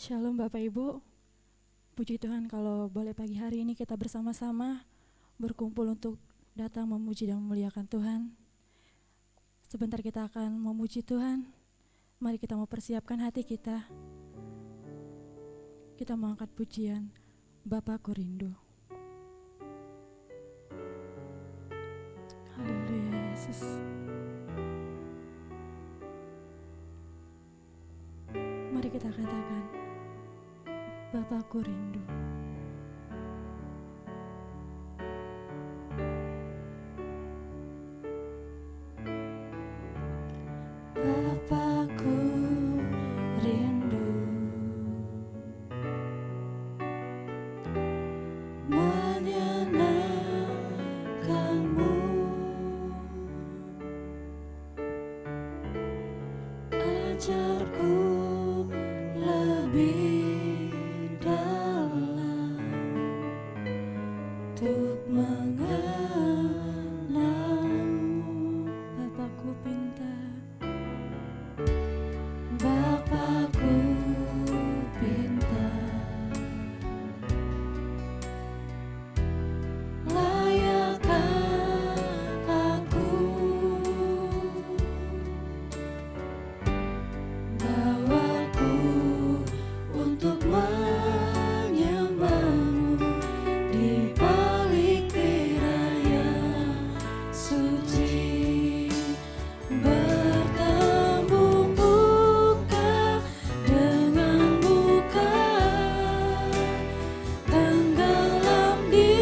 Shalom Bapak Ibu, puji Tuhan kalau boleh pagi hari ini kita bersama-sama berkumpul untuk datang memuji dan memuliakan Tuhan. Sebentar kita akan memuji Tuhan, mari kita mau persiapkan hati kita. Kita mau angkat pujian, Bapakku rindu. Haleluya Yesus. Mari kita katakan, Bapakku rindu. Bapakku rindu menyenangkanmu, ajarku lebih dalam untuk mengenalmu. Bapakku pinta, Bapakku pinta, layakkah aku bawaku untuk menyembahmu di balik tiraya suci, bertemu muka dengan muka, tenggelam di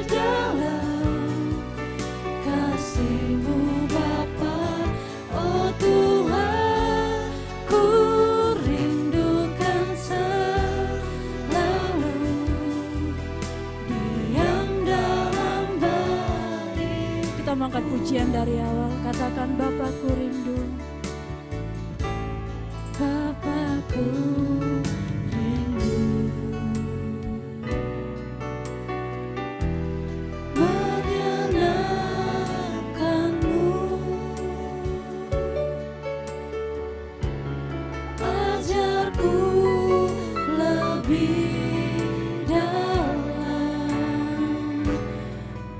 dalam kasih-Mu Bapa. Oh Tuhan, ku rindukan selalu diam dalam bait. Kita mengangkat pujian dari awal, katakan Bapakku rindu. Bapakku rindu menyenangkanmu, ajarku lebih dalam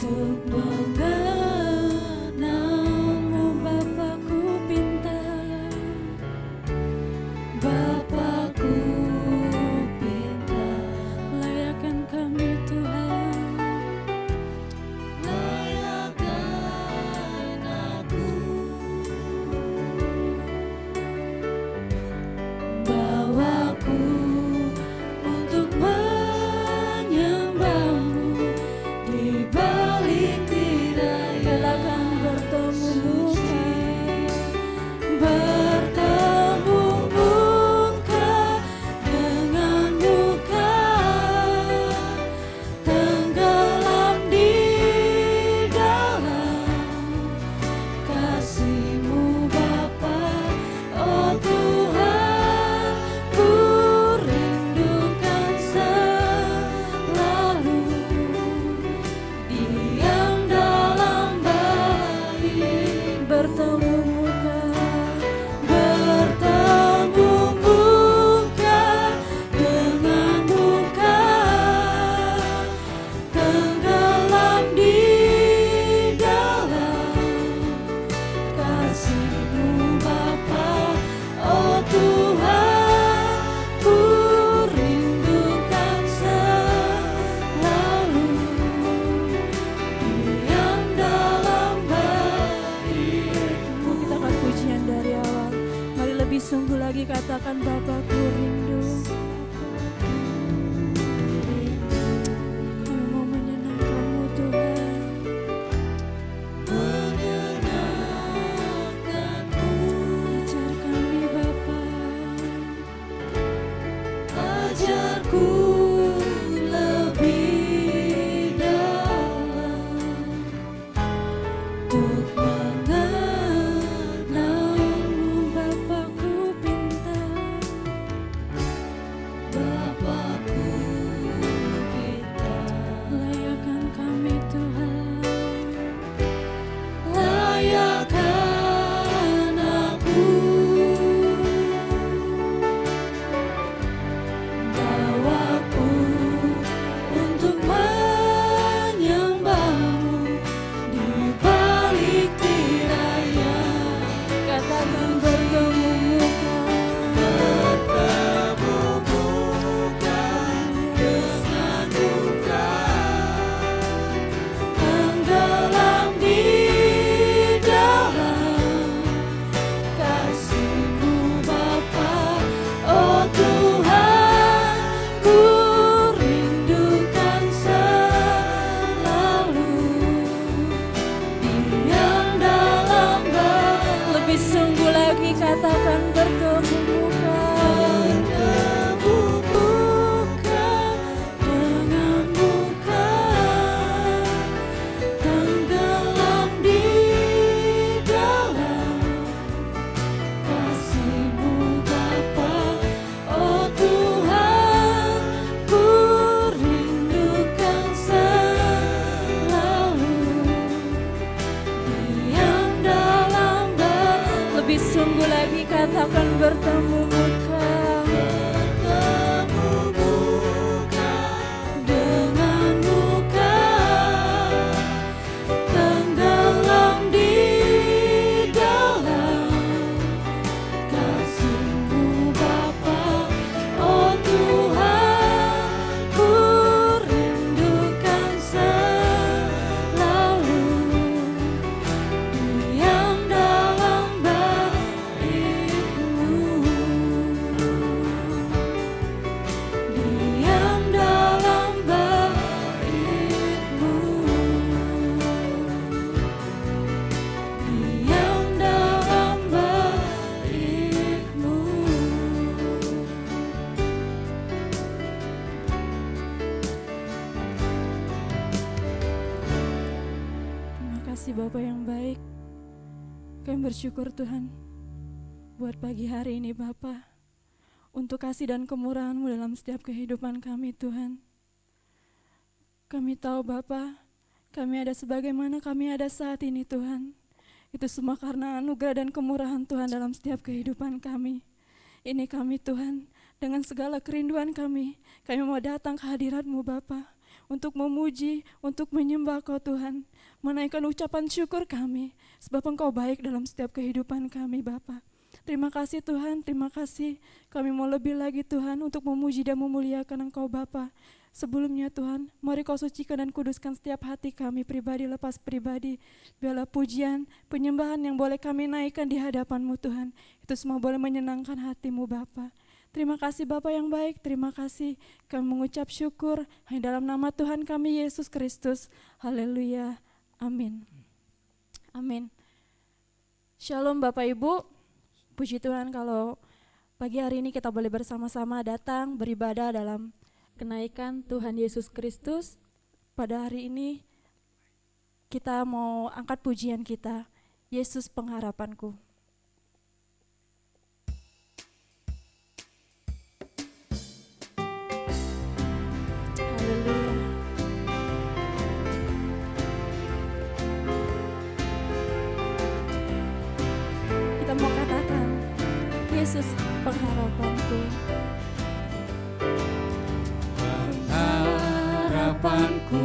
untuk mengenalmu. Bapakku pinta, Bapakku pinta, layakkan kami Tuhan, layakkan aku bawaku untuk menyembahmu di balik tiraya. Silakan bertemu muka, bertemu muka dengan muka, tenggelam di dalam kasih-Mu Bapa. Oh Tuhan, ku rindukan selalu diam dalam bait, bertemu muka, bertemu muka dengan muka, tenggelam di dalam kasih-Mu Bapa. Oh Tuhan, ku rindukan selalu diam dalam bait-Mu. Kita akan pujian dari awal, mari lebih sungguh lagi katakan Bapakku rindu. Kami mau menyenangkan-Mu Tuhan, menyenangkan-Mu. Ajar kami Bapa, ajarku lebih dalam untuk mengenalmu. Bapakku pinta, Bapakku pinta, layakkan kami Tuhan, layakkan aku kasih Bapa yang baik. Kami bersyukur Tuhan buat pagi hari ini Bapa, untuk kasih dan kemurahan-Mu dalam setiap kehidupan kami Tuhan. Kami tahu Bapa, kami ada sebagaimana kami ada saat ini Tuhan. Itu semua karena anugerah dan kemurahan Tuhan dalam setiap kehidupan kami. Ini kami Tuhan, dengan segala kerinduan kami mau datang ke hadirat-Mu Bapa, untuk memuji, untuk menyembah Kau Tuhan, menaikkan ucapan syukur kami, sebab Engkau baik dalam setiap kehidupan kami Bapa. Terima kasih Tuhan, terima kasih. Kami mau lebih lagi Tuhan untuk memuji dan memuliakan Engkau Bapa. Sebelumnya Tuhan, mari Kau sucikan dan kuduskan setiap hati kami pribadi lepas pribadi. Biarlah pujian, penyembahan yang boleh kami naikkan di hadapan-Mu Tuhan, itu semua boleh menyenangkan hati-Mu Bapa. Terima kasih Bapa yang baik, terima kasih. Kami mengucap syukur hanya dalam nama Tuhan kami Yesus Kristus. Haleluya, amin. Amin. Shalom Bapak Ibu, puji Tuhan kalau pagi hari ini kita boleh bersama-sama datang beribadah dalam kenaikan Tuhan Yesus Kristus. Pada hari ini kita mau angkat pujian kita, Yesus pengharapanku. Haleluya. Kita mau katakan, Yesus pengharapanku. Harapanku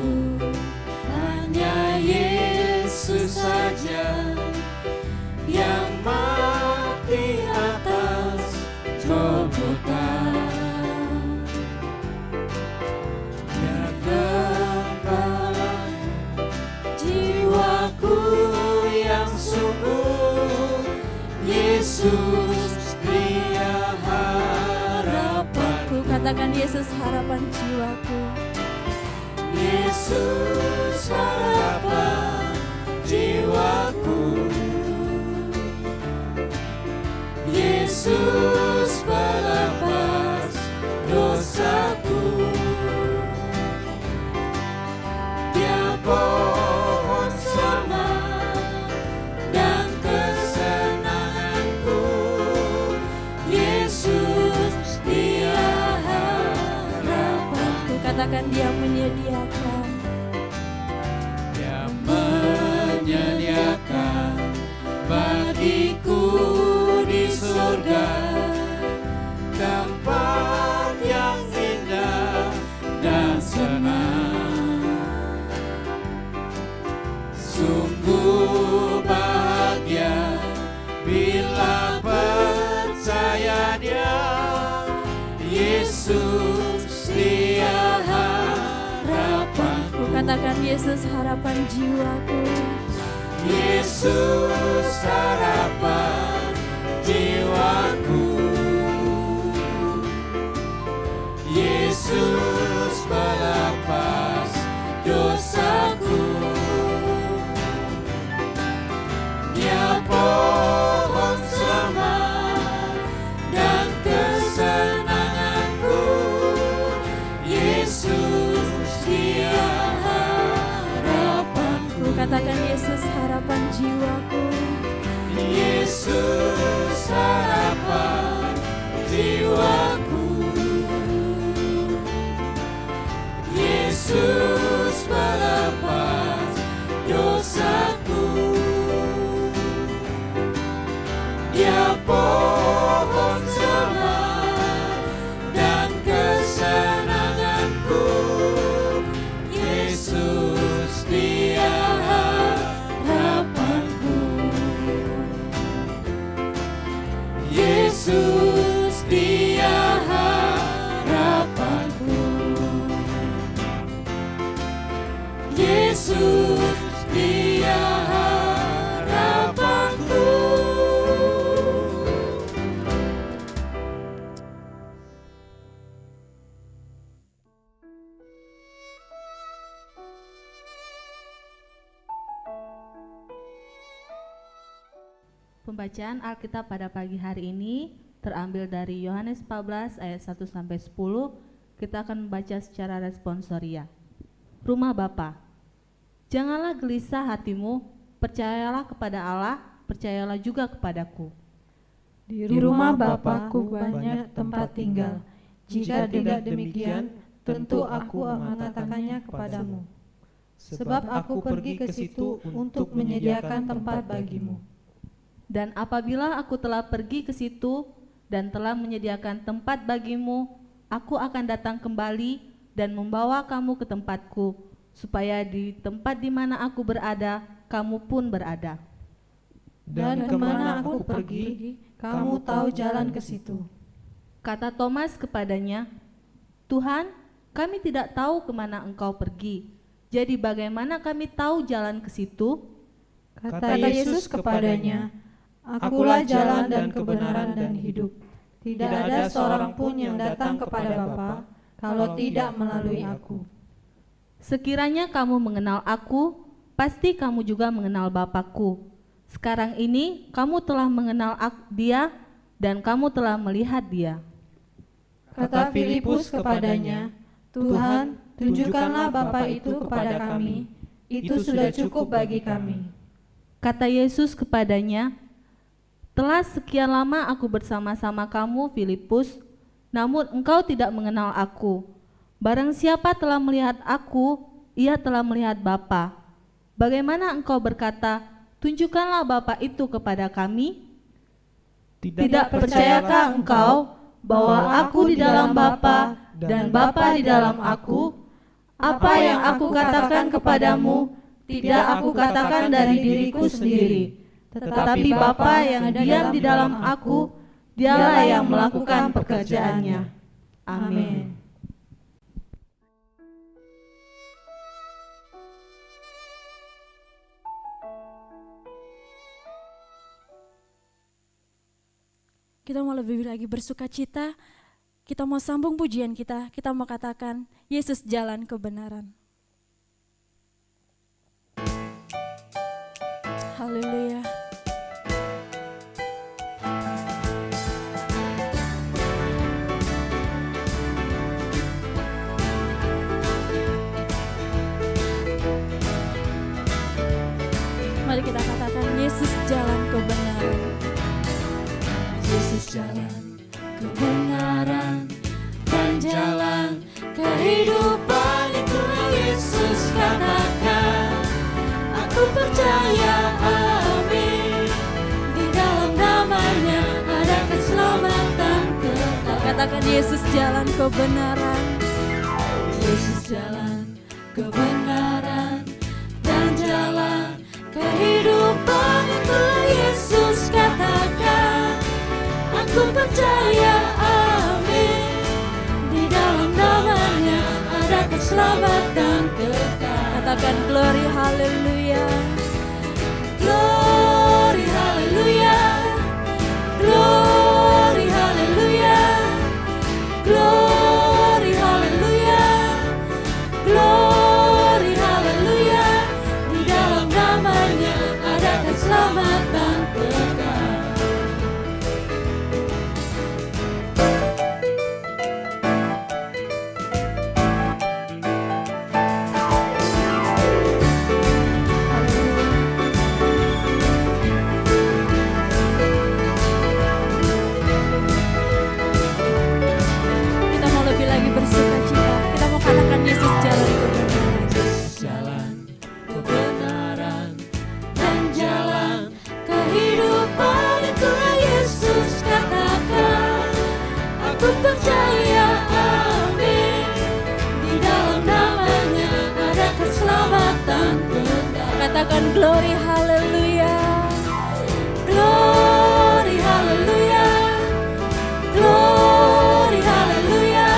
hanya Yesus saja, yang mati atas Golgota. Dia gembala jiwaku yang sungguh, Yesus Dia harapanku. Katakan Yesus harapan jiwaku. Yesus harapan jiwaku, Yesus pelepas dosaku. Dia pohon selamat dan kesenanganku, Yesus Dia harapanku. Katakan Dia menyediakan. Dia menyediakan bagiku di surga tempat yang indah dan senang. Sungguh bahagia bila percaya Dia, Yesus Dia harapanku. Katakan Yesus harapan jiwaku. Yesus harapan jiwaku, Yesus pelepas dosaku. Dia pohon selamat dan kesenanganku, Yesus Dia harapanku. Katakan Yesus harapan jiwaku. Yesus harapan jiwaku, Yesus pelepas dosaku. Dia pohon selamat dan kesenanganku, Yesus Dia harapanku. Yesus Dia harapanku, Yesus Dia harapanku. Pembacaan Alkitab pada pagi hari ini terambil dari Yohanes 14 ayat 1 sampai 10. Kita akan membaca secara responsoria. Rumah Bapa. Janganlah gelisah hatimu, Percayalah kepada Allah, percayalah juga kepadaku. Di rumah Bapakku banyak tempat tinggal. Jika tidak demikian, tentu aku mengatakannya kepadamu. Sebab aku pergi ke situ untuk menyediakan tempat bagimu. Dan apabila aku telah pergi ke situ dan telah menyediakan tempat bagimu, aku akan datang kembali dan membawa kamu ke tempatku, supaya di tempat di mana aku berada, kamu pun berada. Dan kemana aku pergi, kamu tahu jalan ke situ. Kata Thomas kepadanya, Tuhan, kami tidak tahu kemana engkau pergi, jadi bagaimana kami tahu jalan ke situ? Kata Yesus kepadanya, Akulah jalan dan kebenaran dan hidup. Tidak ada seorang pun yang datang kepada Bapa kalau tidak melalui aku. Sekiranya kamu mengenal aku, pasti kamu juga mengenal Bapakku. Sekarang ini kamu telah mengenal dia dan kamu telah melihat dia. Kata Filipus kepadanya, Tuhan, tunjukkanlah Bapa itu kepada kami, itu sudah cukup bagi kami. Kata Yesus kepadanya, telah sekian lama aku bersama-sama kamu, Filipus, namun engkau tidak mengenal aku. Barang siapa telah melihat aku, ia telah melihat Bapa. Bagaimana engkau berkata, tunjukkanlah Bapa itu kepada kami? Tidak percayakah engkau bahwa aku di dalam Bapa dan Bapa di dalam aku? Apa yang aku katakan kepadamu, tidak aku katakan dari diriku sendiri, tetapi Bapa yang diam di dalam aku, dialah yang melakukan pekerjaannya. Amin. Kita mau lebih lagi bersuka cita, kita mau sambung pujian kita mau katakan, Yesus jalan kebenaran. Haleluya. Mari kita katakan, Yesus jalan kebenaran. Yesus jalan kebenaran dan jalan kehidupan, itu Yesus katakan. Aku percaya, amin. Di dalam namanya ada keselamatan kekal. Katakan, Yesus jalan kebenaran. Yesus jalan kebenaran dan jalan kehidupan, itu Yesus katakan. Aku percaya, amin. Di dalam namanya ada keselamatan kekal. Katakan, glory, haleluya. Glory, haleluya. Glory, haleluya. Glory, haleluya. Glory, haleluya. Di dalam namanya ada keselamatan kekal. Kita mau lebih lagi bersuka cita, kita mau katakan, Yesus jalan kebenaran. Jalan kebenaran dan jalan kehidupan, itulah Yesus katakan. Aku percaya, amin. Di dalam namanya ada keselamatan kekal. Katakan, glory, haleluya. Glory, haleluya. Glory, haleluya.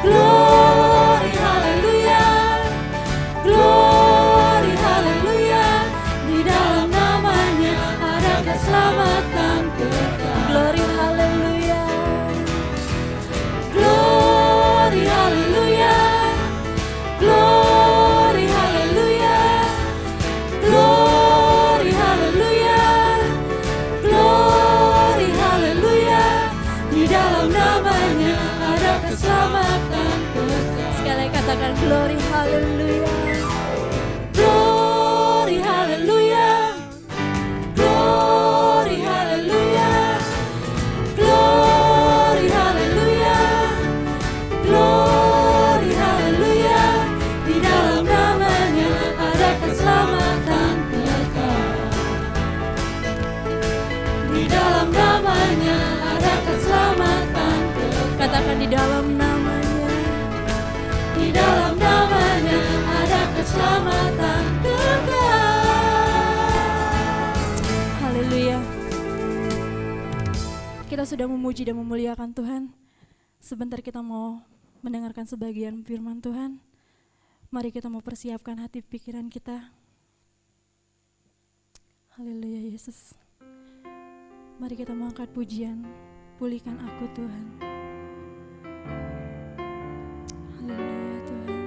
Glory, haleluya. Glory, haleluya. Di dalam namanya ada keselamatan kekal. Glory, haleluya. Glory, haleluya. Glory, haleluya. Glory, haleluya. Glory, haleluya. Di dalam namanya ada keselamatan kekal. Sekali lagi katakan, glory, haleluya. Glory, haleluya. Di dalam namanya, Di dalam namanya ada keselamatan kekal. haleluya. Kita sudah memuji dan memuliakan Tuhan. Sebentar kita mau mendengarkan sebagian firman Tuhan. Mari kita mau persiapkan hati pikiran kita. Haleluya Yesus. Mari kita mau angkat pujian. Pulihkan aku Tuhan. Haleluya Tuhan.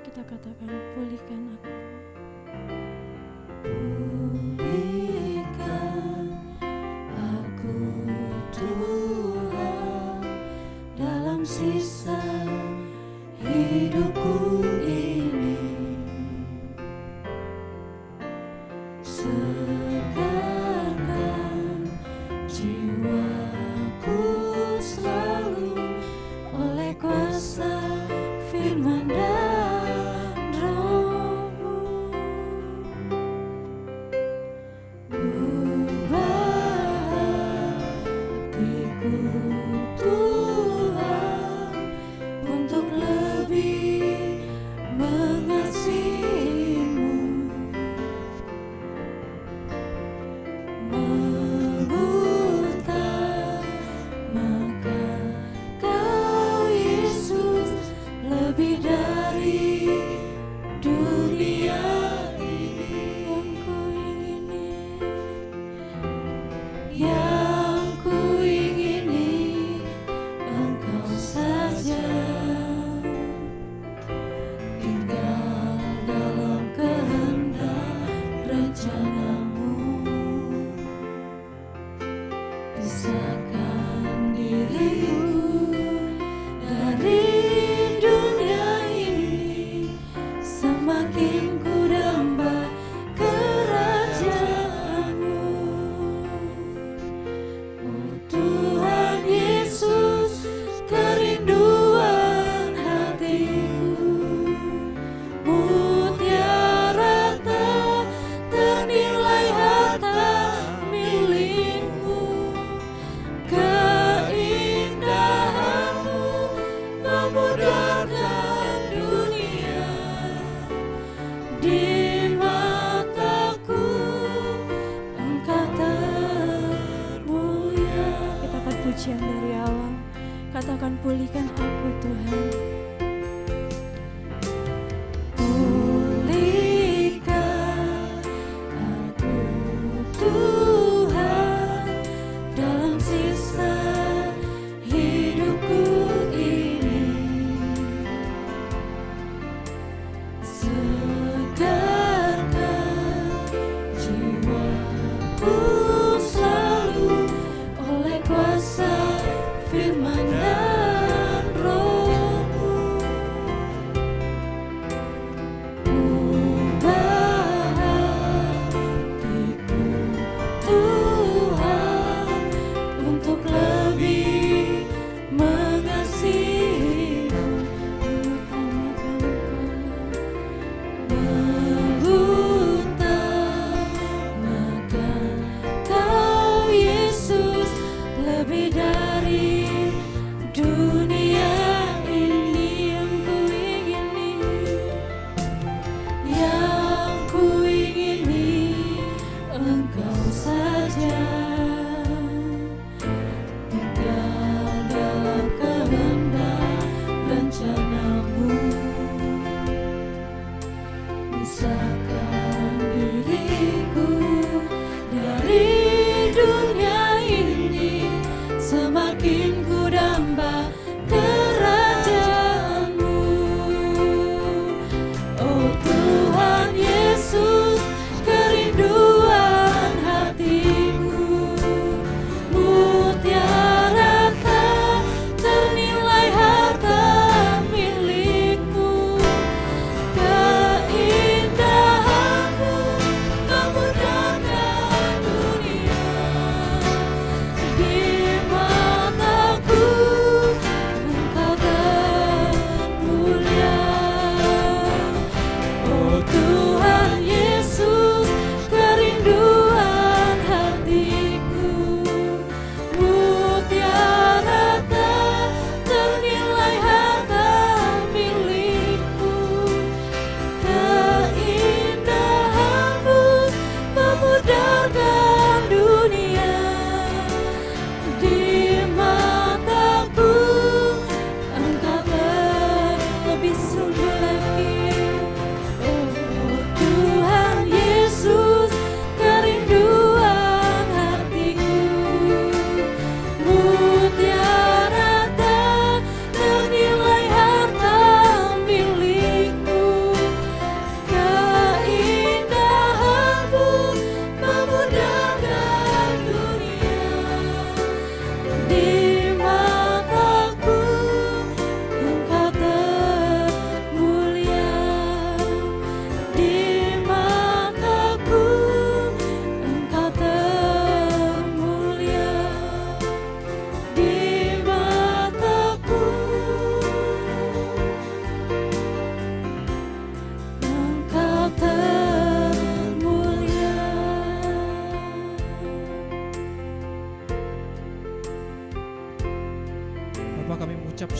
Kita katakan pulihkan aku. Pulihkan aku Tuhan dalam sisa hidupku ini. Segarkan jiwaku selalu oleh kuasa firman dan Roh-Mu.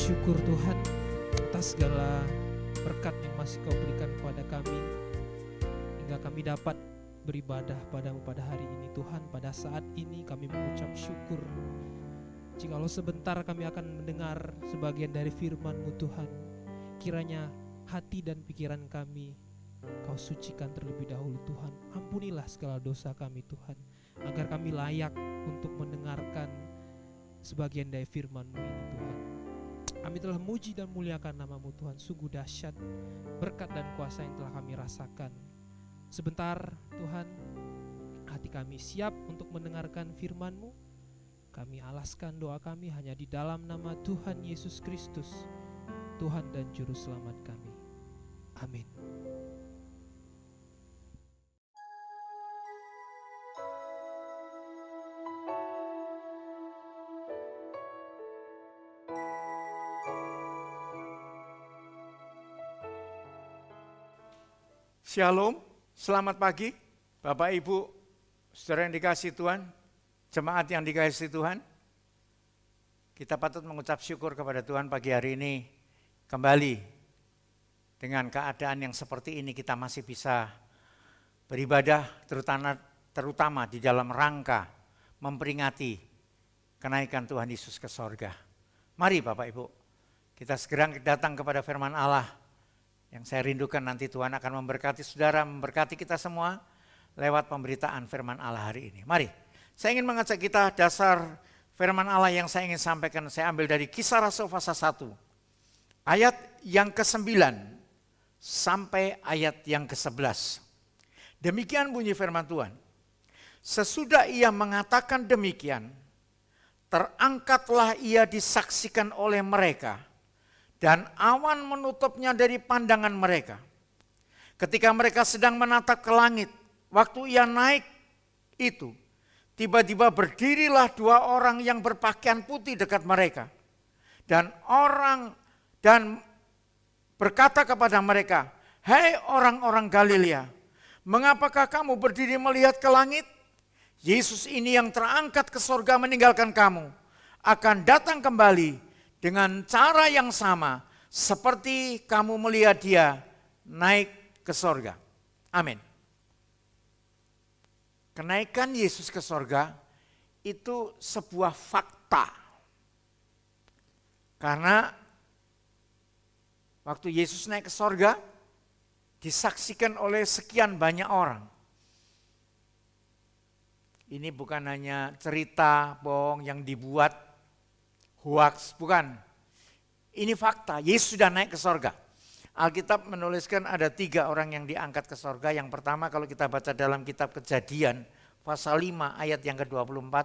syukur Tuhan atas segala berkat yang masih Kau berikan kepada kami, hingga kami dapat beribadah padamu pada hari ini Tuhan. Pada saat ini kami mengucap syukur. Jikalau sebentar kami akan mendengar sebagian dari firman-Mu Tuhan, kiranya hati dan pikiran kami Kau sucikan terlebih dahulu Tuhan. Ampunilah segala dosa kami Tuhan, agar kami layak untuk mendengarkan sebagian dari firman-Mu ini Tuhan. Kami telah muji dan muliakan nama-Mu Tuhan. Sungguh dahsyat berkat dan kuasa yang telah kami rasakan. Sebentar Tuhan, hati kami siap untuk mendengarkan firman-Mu. Kami alaskan doa kami hanya di dalam nama Tuhan Yesus Kristus, Tuhan dan Juru Selamat kami. Amin. Shalom, selamat pagi Bapak Ibu, saudara yang dikasihi Tuhan, jemaat yang dikasihi Tuhan. Kita patut mengucap syukur kepada Tuhan pagi hari ini, kembali dengan keadaan yang seperti ini kita masih bisa beribadah, terutama di dalam rangka memperingati kenaikan Tuhan Yesus ke sorga. Mari Bapak Ibu, kita segera datang kepada firman Allah. Yang saya rindukan nanti Tuhan akan memberkati saudara, memberkati kita semua lewat pemberitaan firman Allah hari ini. Mari, saya ingin mengajak kita dasar firman Allah yang saya ingin sampaikan. Saya ambil dari Kisah Rasul pasal 1, ayat yang ke-9 sampai ayat yang ke-11. Demikian bunyi firman Tuhan. Sesudah ia mengatakan demikian, terangkatlah ia disaksikan oleh mereka, dan awan menutupnya dari pandangan mereka. Ketika mereka sedang menatap ke langit, waktu ia naik itu, tiba-tiba berdirilah dua orang yang berpakaian putih dekat mereka. Dan berkata kepada mereka, "Hai orang-orang Galilea, mengapakah kamu berdiri melihat ke langit? Yesus ini yang terangkat ke sorga meninggalkan kamu, akan datang kembali dengan cara yang sama seperti kamu melihat dia naik ke sorga." Amin. Kenaikan Yesus ke sorga itu sebuah fakta. Karena waktu Yesus naik ke sorga disaksikan oleh sekian banyak orang. Ini bukan hanya cerita bohong yang dibuat, hoax, bukan. Ini fakta, Yesus sudah naik ke sorga. Alkitab menuliskan ada 3 orang yang diangkat ke sorga. Yang pertama kalau kita baca dalam kitab Kejadian pasal 5 ayat yang ke-24,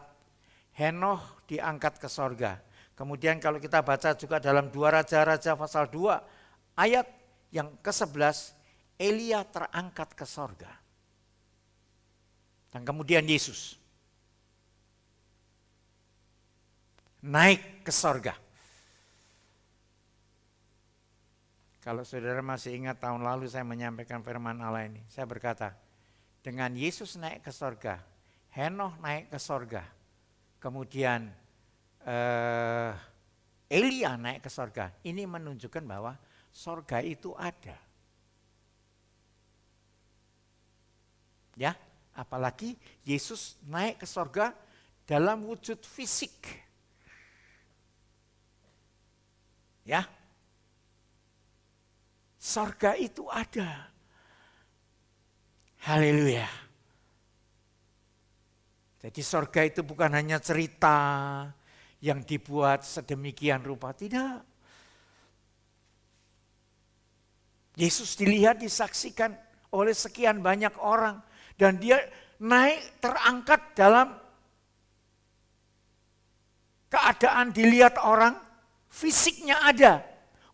Henoh diangkat ke sorga. Kemudian kalau kita baca juga dalam 2 Raja-Raja pasal 2 ayat yang ke-11, Elia terangkat ke sorga. Dan kemudian Yesus naik ke sorga. Kalau saudara masih ingat tahun lalu saya menyampaikan firman Allah ini. Saya berkata, dengan Yesus naik ke sorga, Henoh naik ke sorga, kemudian Elia naik ke sorga. Ini menunjukkan bahwa sorga itu ada. Ya, apalagi Yesus naik ke sorga dalam wujud fisik. Ya, sorga itu ada. Haleluya. Jadi sorga itu bukan hanya cerita yang dibuat sedemikian rupa, tidak. Yesus dilihat, disaksikan oleh sekian banyak orang, dan dia naik terangkat dalam keadaan dilihat orang, fisiknya ada,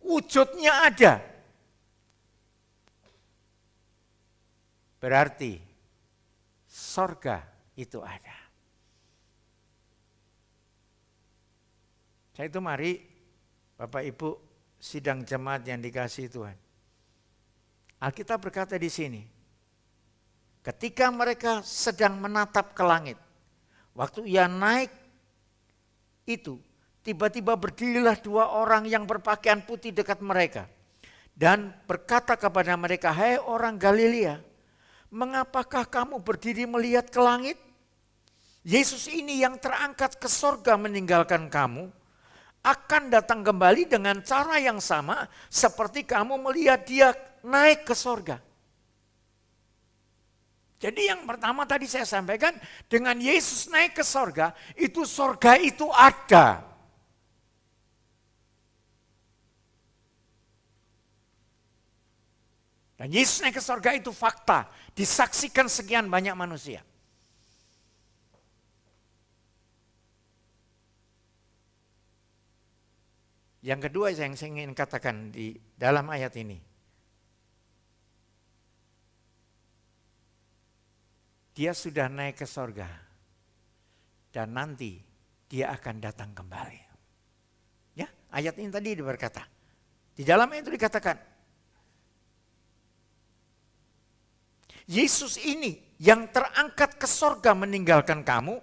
wujudnya ada. Berarti sorga itu ada. Saya itu mari Bapak Ibu sidang jemaat yang dikasihi Tuhan. Alkitab berkata di sini, ketika mereka sedang menatap ke langit, waktu ia naik itu, tiba-tiba berdirilah 2 orang yang berpakaian putih dekat mereka. Dan berkata kepada mereka, "Hai orang Galilea, mengapakah kamu berdiri melihat ke langit? Yesus ini yang terangkat ke sorga meninggalkan kamu, akan datang kembali dengan cara yang sama seperti kamu melihat dia naik ke sorga." Jadi yang pertama tadi saya sampaikan, dengan Yesus naik ke sorga itu ada. Dan Yesus naik ke sorga itu fakta, disaksikan sekian banyak manusia. Yang kedua yang saya ingin katakan di dalam ayat ini, dia sudah naik ke sorga dan nanti dia akan datang kembali. Ya, ayat ini tadi berkata, di dalamnya itu dikatakan, Yesus ini yang terangkat ke sorga meninggalkan kamu,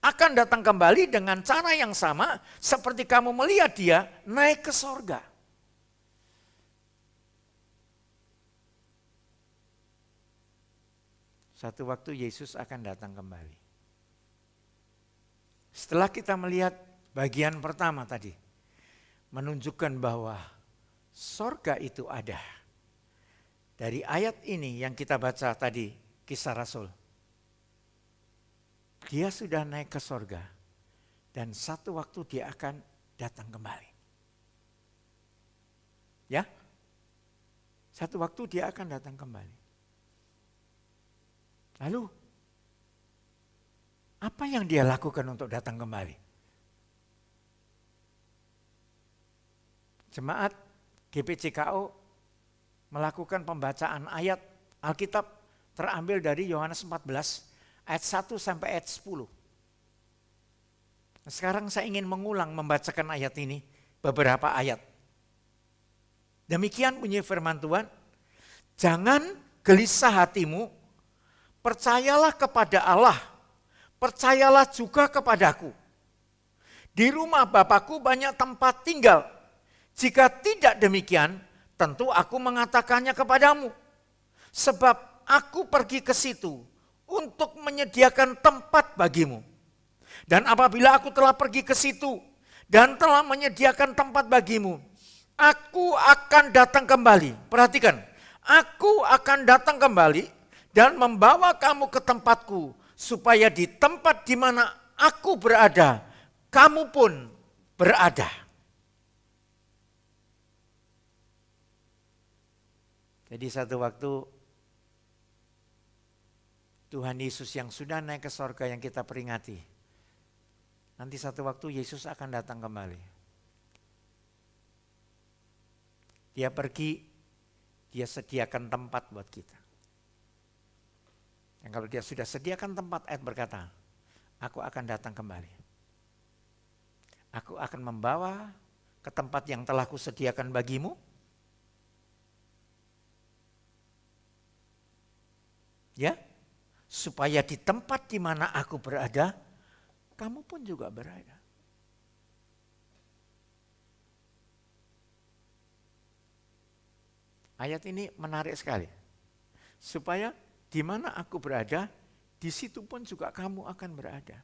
akan datang kembali dengan cara yang sama seperti kamu melihat dia naik ke sorga. Satu waktu Yesus akan datang kembali. Setelah kita melihat bagian pertama tadi, menunjukkan bahwa sorga itu ada. Dari ayat ini yang kita baca tadi, Kisah Rasul. Dia sudah naik ke sorga dan satu waktu dia akan datang kembali. Ya, satu waktu dia akan datang kembali. Lalu, apa yang dia lakukan untuk datang kembali? Jemaat GPJKO melakukan pembacaan ayat Alkitab terambil dari Yohanes 14 ayat 1 sampai ayat 10. Sekarang saya ingin mengulang membacakan ayat ini, beberapa ayat. Demikian bunyi firman Tuhan, "Jangan gelisah hatimu, percayalah kepada Allah, percayalah juga kepadaku. Di rumah Bapakku banyak tempat tinggal. Jika tidak demikian, tentu aku mengatakannya kepadamu. Sebab aku pergi ke situ untuk menyediakan tempat bagimu. Dan apabila aku telah pergi ke situ dan telah menyediakan tempat bagimu, aku akan datang kembali." Perhatikan, aku akan datang kembali dan membawa kamu ke tempatku, supaya di tempat di mana aku berada, kamu pun berada. Jadi satu waktu Tuhan Yesus yang sudah naik ke sorga yang kita peringati, nanti satu waktu Yesus akan datang kembali. Dia pergi, dia sediakan tempat buat kita. Dan kalau dia sudah sediakan tempat, ayat berkata, aku akan datang kembali. Aku akan membawa ke tempat yang telah kusediakan bagimu. Ya, supaya di tempat di mana aku berada, kamu pun juga berada. Ayat ini menarik sekali. Supaya di mana aku berada, di situ pun juga kamu akan berada.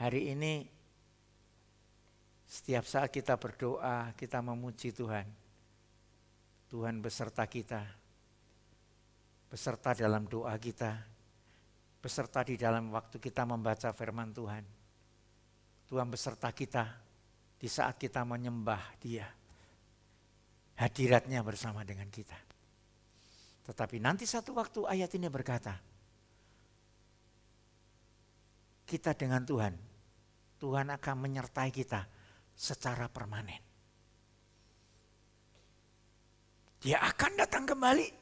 Hari ini, setiap saat kita berdoa, kita memuji Tuhan. Tuhan beserta kita, beserta dalam doa kita, beserta di dalam waktu kita membaca firman Tuhan. Tuhan beserta kita di saat kita menyembah Dia. Hadiratnya bersama dengan kita. Tetapi nanti satu waktu ayat ini berkata, kita dengan Tuhan, Tuhan akan menyertai kita secara permanen. Dia akan datang kembali,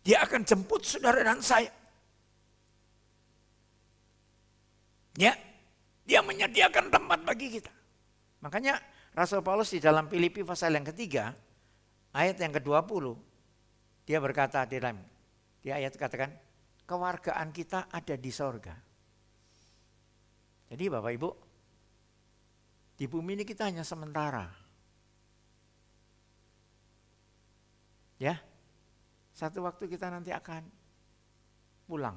dia akan jemput saudara dan saya. Ya, dia menyediakan tempat bagi kita. Makanya Rasul Paulus di dalam Filipi pasal yang ketiga, ayat yang ke-20, dia berkata di dalam, di ayat katakan, kewargaan kita ada di sorga. Jadi Bapak Ibu, di bumi ini kita hanya sementara. Ya, satu waktu kita nanti akan pulang.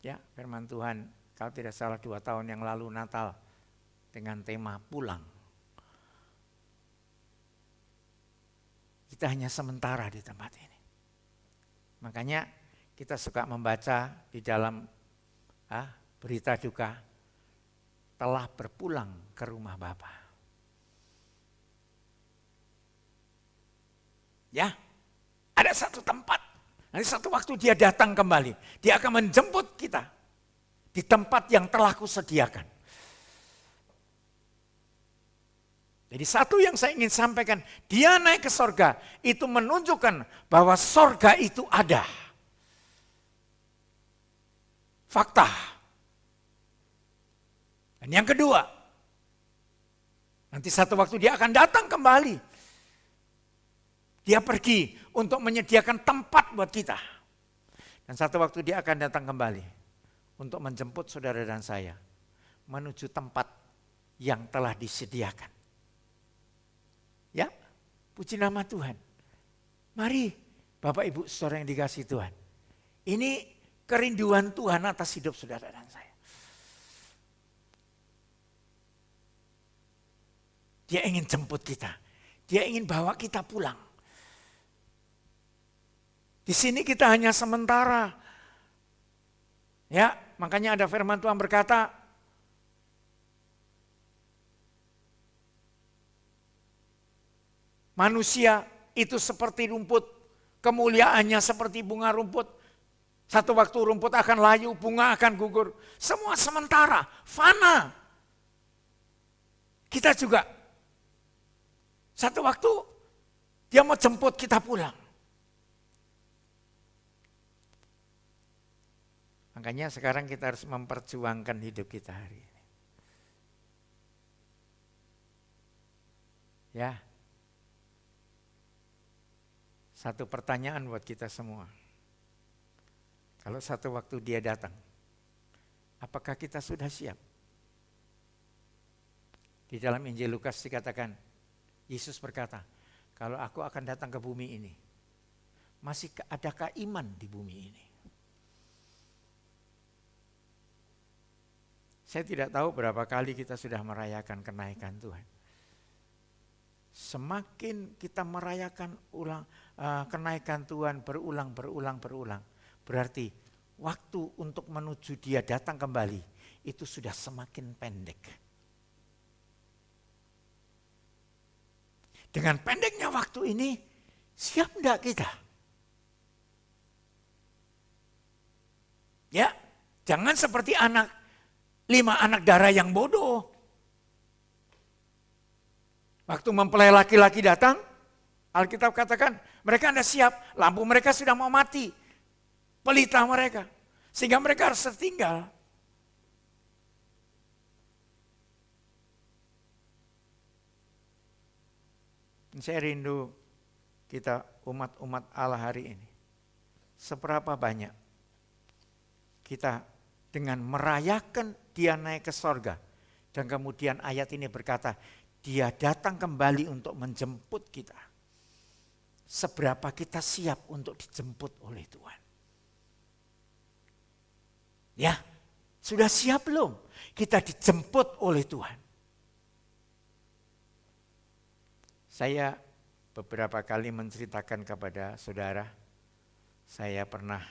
Ya, firman Tuhan, kalau tidak salah 2 tahun yang lalu Natal dengan tema pulang. Kita hanya sementara di tempat ini. Makanya kita suka membaca di dalam berita duka, telah berpulang ke rumah Bapa. Ya, ada satu tempat, nanti satu waktu dia datang kembali, dia akan menjemput kita di tempat yang telah kusediakan. Jadi satu yang saya ingin sampaikan, dia naik ke sorga, itu menunjukkan bahwa sorga itu ada. Fakta. Dan yang kedua, nanti satu waktu dia akan datang kembali. Dia pergi untuk menyediakan tempat buat kita. Dan satu waktu dia akan datang kembali untuk menjemput saudara dan saya menuju tempat yang telah disediakan. Ya, puji nama Tuhan. Mari Bapak Ibu saudara yang dikasihi Tuhan. Ini kerinduan Tuhan atas hidup saudara dan saya. Dia ingin jemput kita. Dia ingin bawa kita pulang. Di sini kita hanya sementara. Ya, makanya ada firman Tuhan berkata, manusia itu seperti rumput, kemuliaannya seperti bunga rumput. Satu waktu rumput akan layu, bunga akan gugur. Semua sementara, fana. Kita juga. Satu waktu dia mau jemput kita pulang. Makanya sekarang kita harus memperjuangkan hidup kita hari ini. Ya. Satu pertanyaan buat kita semua. Kalau satu waktu dia datang, apakah kita sudah siap? Di dalam Injil Lukas dikatakan, Yesus berkata, kalau aku akan datang ke bumi ini, masih adakah iman di bumi ini? Saya tidak tahu berapa kali kita sudah merayakan kenaikan Tuhan. Semakin kita merayakan kenaikan Tuhan berulang, berarti waktu untuk menuju dia datang kembali itu sudah semakin pendek. Dengan pendeknya waktu ini, siap enggak kita? Ya, jangan seperti 5 anak darah yang bodoh. Waktu mempelai laki-laki datang, Alkitab katakan mereka tidak siap, lampu mereka sudah mau mati, pelita mereka, sehingga mereka harus tertinggal. Saya rindu kita umat-umat Allah hari ini. Seberapa banyak kita dengan merayakan dia naik ke sorga. Dan kemudian ayat ini berkata, dia datang kembali untuk menjemput kita. Seberapa kita siap untuk dijemput oleh Tuhan. Ya, sudah siap belum? Kita dijemput oleh Tuhan. Saya beberapa kali menceritakan kepada saudara, saya pernah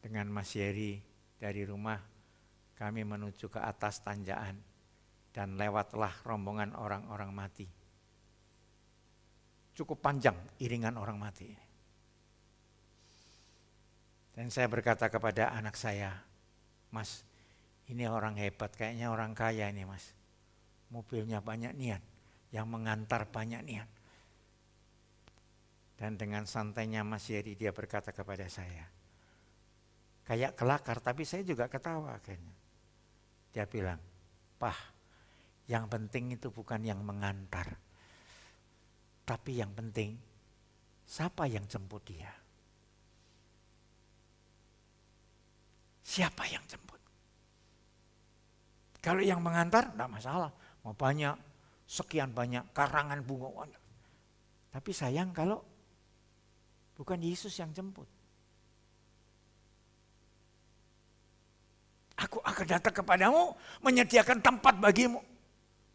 dengan Mas Yeri dari rumah kami menuju ke atas tanjakan dan lewatlah rombongan orang-orang mati. Cukup panjang iringan orang mati. Dan saya berkata kepada anak saya, Mas, ini orang hebat, kayaknya orang kaya ini Mas. Mobilnya banyak niat, yang mengantar banyak niat. Dan dengan santainya Mas Yeri dia berkata kepada saya, kayak kelakar tapi saya juga ketawa akhirnya. Dia bilang, Pah, yang penting itu bukan yang mengantar. Tapi yang penting, siapa yang jemput dia? Siapa yang jemput? Kalau yang mengantar, enggak masalah. Mau banyak, sekian banyak, karangan bunga. Tapi sayang kalau bukan Yesus yang jemput. Aku akan datang kepadamu, menyediakan tempat bagimu.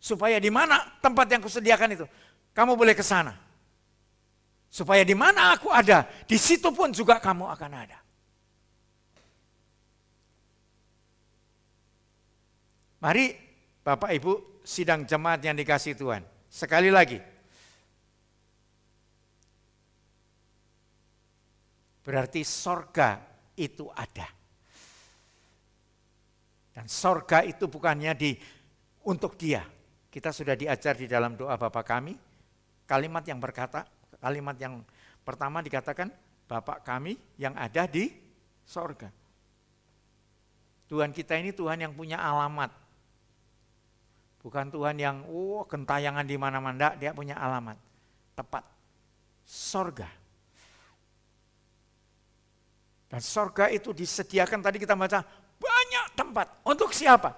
Supaya di mana tempat yang kusediakan itu, kamu boleh ke sana. Supaya di mana aku ada, di situ pun juga kamu akan ada. Mari Bapak Ibu sidang jemaat yang dikasihi Tuhan. Sekali lagi. Berarti sorga itu ada. Dan sorga itu bukannya untuk dia. Kita sudah diajar di dalam doa Bapa kami. Kalimat yang pertama dikatakan, Bapa kami yang ada di sorga. Tuhan kita ini Tuhan yang punya alamat. Bukan Tuhan yang gentayangan di mana-mana, dia punya alamat. Tepat. Sorga. Dan sorga itu disediakan, tadi kita baca, banyak tempat. Untuk siapa?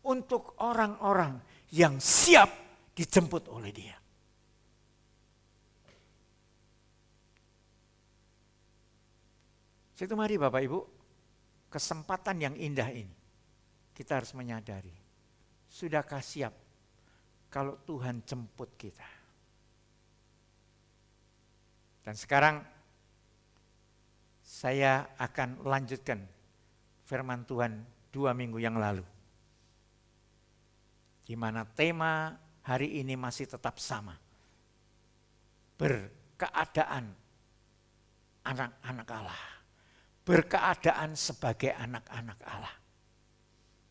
Untuk orang-orang yang siap dijemput oleh dia. Situ mari Bapak Ibu, kesempatan yang indah ini, kita harus menyadari. Sudahkah siap kalau Tuhan jemput kita? Dan sekarang saya akan lanjutkan firman Tuhan 2 minggu yang lalu. Di mana tema hari ini masih tetap sama. Berkeadaan anak-anak Allah. Berkeadaan sebagai anak-anak Allah.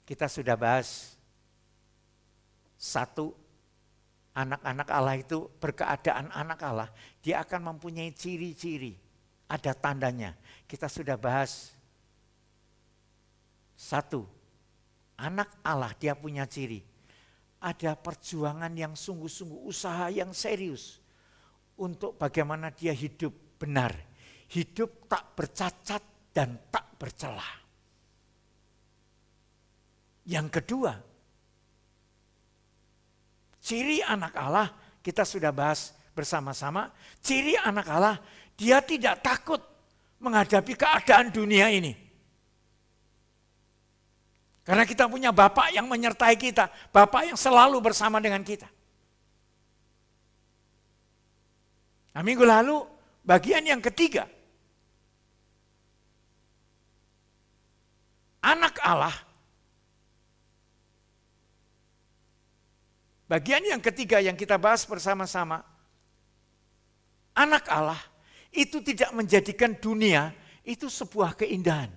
Kita sudah bahas satu, anak-anak Allah itu berkeadaan anak Allah. Dia akan mempunyai ciri-ciri. Ada tandanya. Kita sudah bahas satu, anak Allah dia punya ciri. Ada perjuangan yang sungguh-sungguh, usaha yang serius. Untuk bagaimana dia hidup benar. Hidup tak bercacat dan tak bercela. Yang kedua, ciri anak Allah kita sudah bahas bersama-sama. Ciri anak Allah, dia tidak takut menghadapi keadaan dunia ini. Karena kita punya Bapak yang menyertai kita. Bapak yang selalu bersama dengan kita. Nah, minggu lalu bagian yang ketiga. Anak Allah. Bagian yang ketiga yang kita bahas bersama-sama. Anak Allah itu tidak menjadikan dunia itu sebuah keindahan.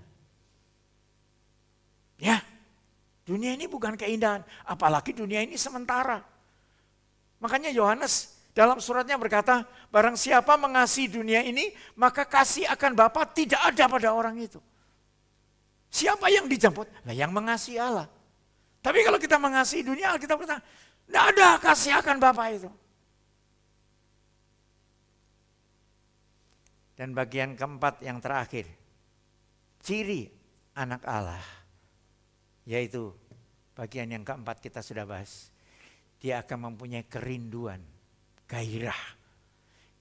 Ya, dunia ini bukan keindahan, apalagi dunia ini sementara. Makanya Yohanes dalam suratnya berkata, barang siapa mengasihi dunia ini, maka kasih akan Bapa tidak ada pada orang itu. Siapa yang dijemput? Nah, yang mengasihi Allah. Tapi kalau kita mengasihi dunia, kita berkata, tidak ada kasih akan Bapa itu. Dan bagian keempat yang terakhir, ciri anak Allah, yaitu bagian yang keempat kita sudah bahas. Dia akan mempunyai kerinduan, gairah.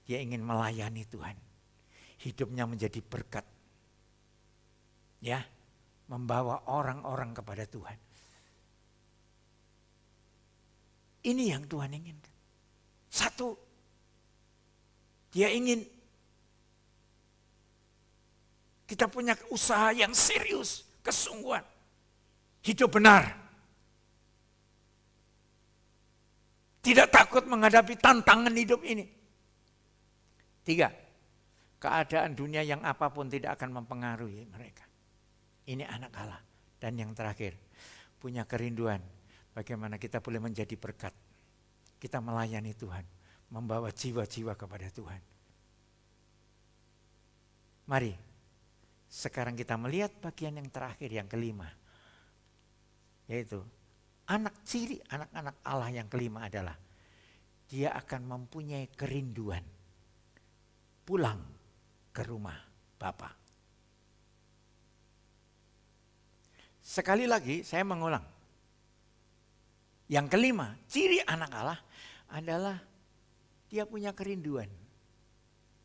Dia ingin melayani Tuhan. Hidupnya menjadi berkat. Ya, membawa orang-orang kepada Tuhan. Ini yang Tuhan inginkan. Satu, dia ingin kita punya usaha yang serius, kesungguhan. Hidup benar. Tidak takut menghadapi tantangan hidup ini. 3, keadaan dunia yang apapun tidak akan mempengaruhi mereka. Ini anak Allah. Dan yang terakhir, punya kerinduan. Bagaimana kita boleh menjadi berkat. Kita melayani Tuhan. Membawa jiwa-jiwa kepada Tuhan. Mari, sekarang kita melihat bagian yang terakhir, yang kelima. Yaitu, ciri anak-anak Allah yang kelima adalah, dia akan mempunyai kerinduan. Pulang ke rumah Bapa. sekali lagi saya mengulang. Yang kelima, ciri anak Allah adalah dia punya kerinduan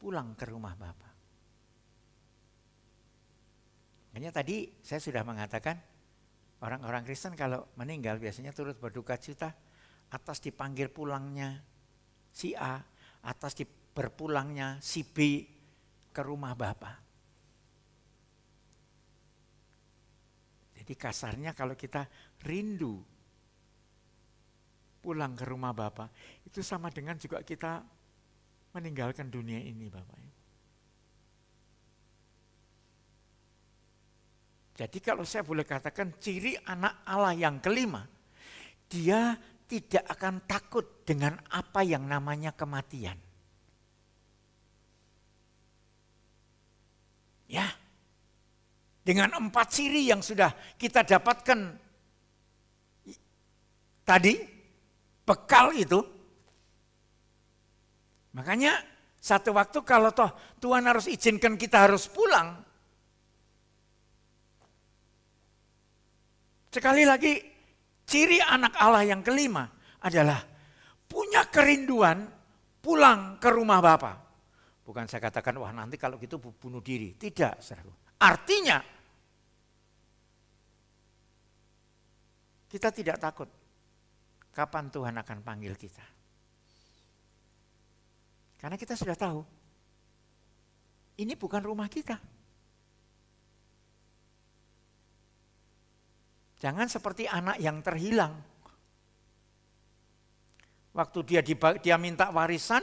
pulang ke rumah Bapa. Makanya tadi saya sudah mengatakan orang-orang Kristen kalau meninggal biasanya turut berduka cita atas dipanggil pulangnya si A, atas berpulangnya si B ke rumah Bapa. Jadi kasarnya kalau kita rindu pulang ke rumah Bapa, itu sama dengan juga kita meninggalkan dunia ini, Bapak. Jadi kalau saya boleh katakan ciri anak Allah yang kelima, dia tidak akan takut dengan apa yang namanya kematian. Ya, dengan 4 ciri yang sudah kita dapatkan tadi, bekal itu, makanya satu waktu kalau toh Tuhan harus izinkan kita harus pulang, sekali lagi ciri anak Allah yang kelima adalah punya kerinduan pulang ke rumah Bapa. Bukan saya katakan wah nanti kalau gitu bunuh diri, tidak saudaraku. Artinya kita tidak takut kapan Tuhan akan panggil kita. Karena kita sudah tahu, ini bukan rumah kita. Jangan seperti anak yang terhilang. Waktu dia minta warisan,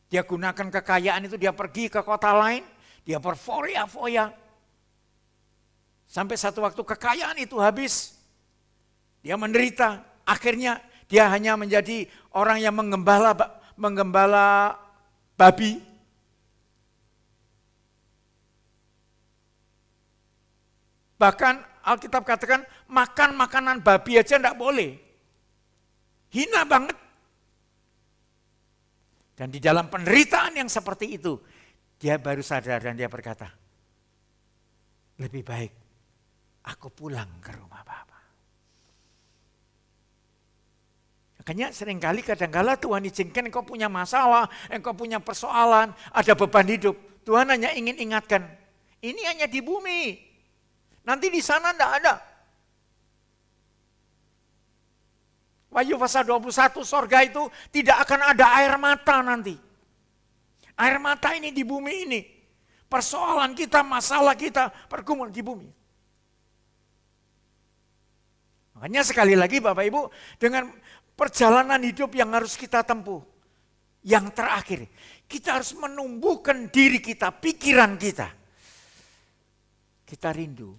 dia gunakan kekayaan itu, dia pergi ke kota lain, dia berfoya-foya. Sampai satu waktu kekayaan itu habis, dia menderita. Akhirnya dia hanya menjadi orang yang menggembala babi. Bahkan Alkitab katakan makan makanan babi aja enggak boleh. Hina banget. Dan di dalam penderitaan yang seperti itu, dia baru sadar dan dia berkata, lebih baik aku pulang ke rumah Bapa. Makanya seringkali kadang-kala Tuhan izinkan engkau punya masalah, engkau punya persoalan, ada beban hidup. Tuhan hanya ingin ingatkan, ini hanya di bumi. Nanti di sana enggak ada. Wahyu pasal 21 sorga itu tidak akan ada air mata nanti. Air mata ini di bumi ini. Persoalan kita, masalah kita, pergumulan di bumi. Makanya sekali lagi Bapak Ibu, dengan perjalanan hidup yang harus kita tempuh. Yang terakhir, kita harus menumbuhkan diri kita, pikiran kita. Kita rindu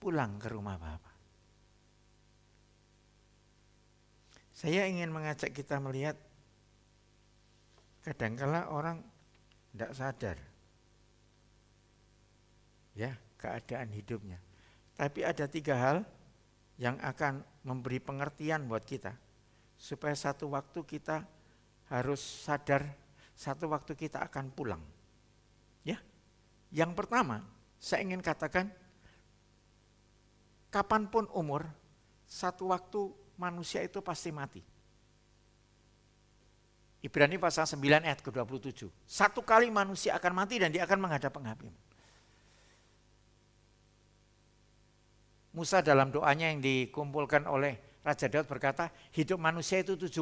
pulang ke rumah Bapa. Saya ingin mengajak kita melihat kadangkala orang tidak sadar ya keadaan hidupnya. Tapi ada 3 hal yang akan memberi pengertian buat kita supaya satu waktu kita harus sadar, satu waktu kita akan pulang. Ya. Yang pertama, saya ingin katakan kapanpun umur, satu waktu manusia itu pasti mati. Ibrani pasal 9 ayat ke-27. Satu kali manusia akan mati dan dia akan menghadap penghakim. Musa dalam doanya yang dikumpulkan oleh Raja Daud berkata, hidup manusia itu 70.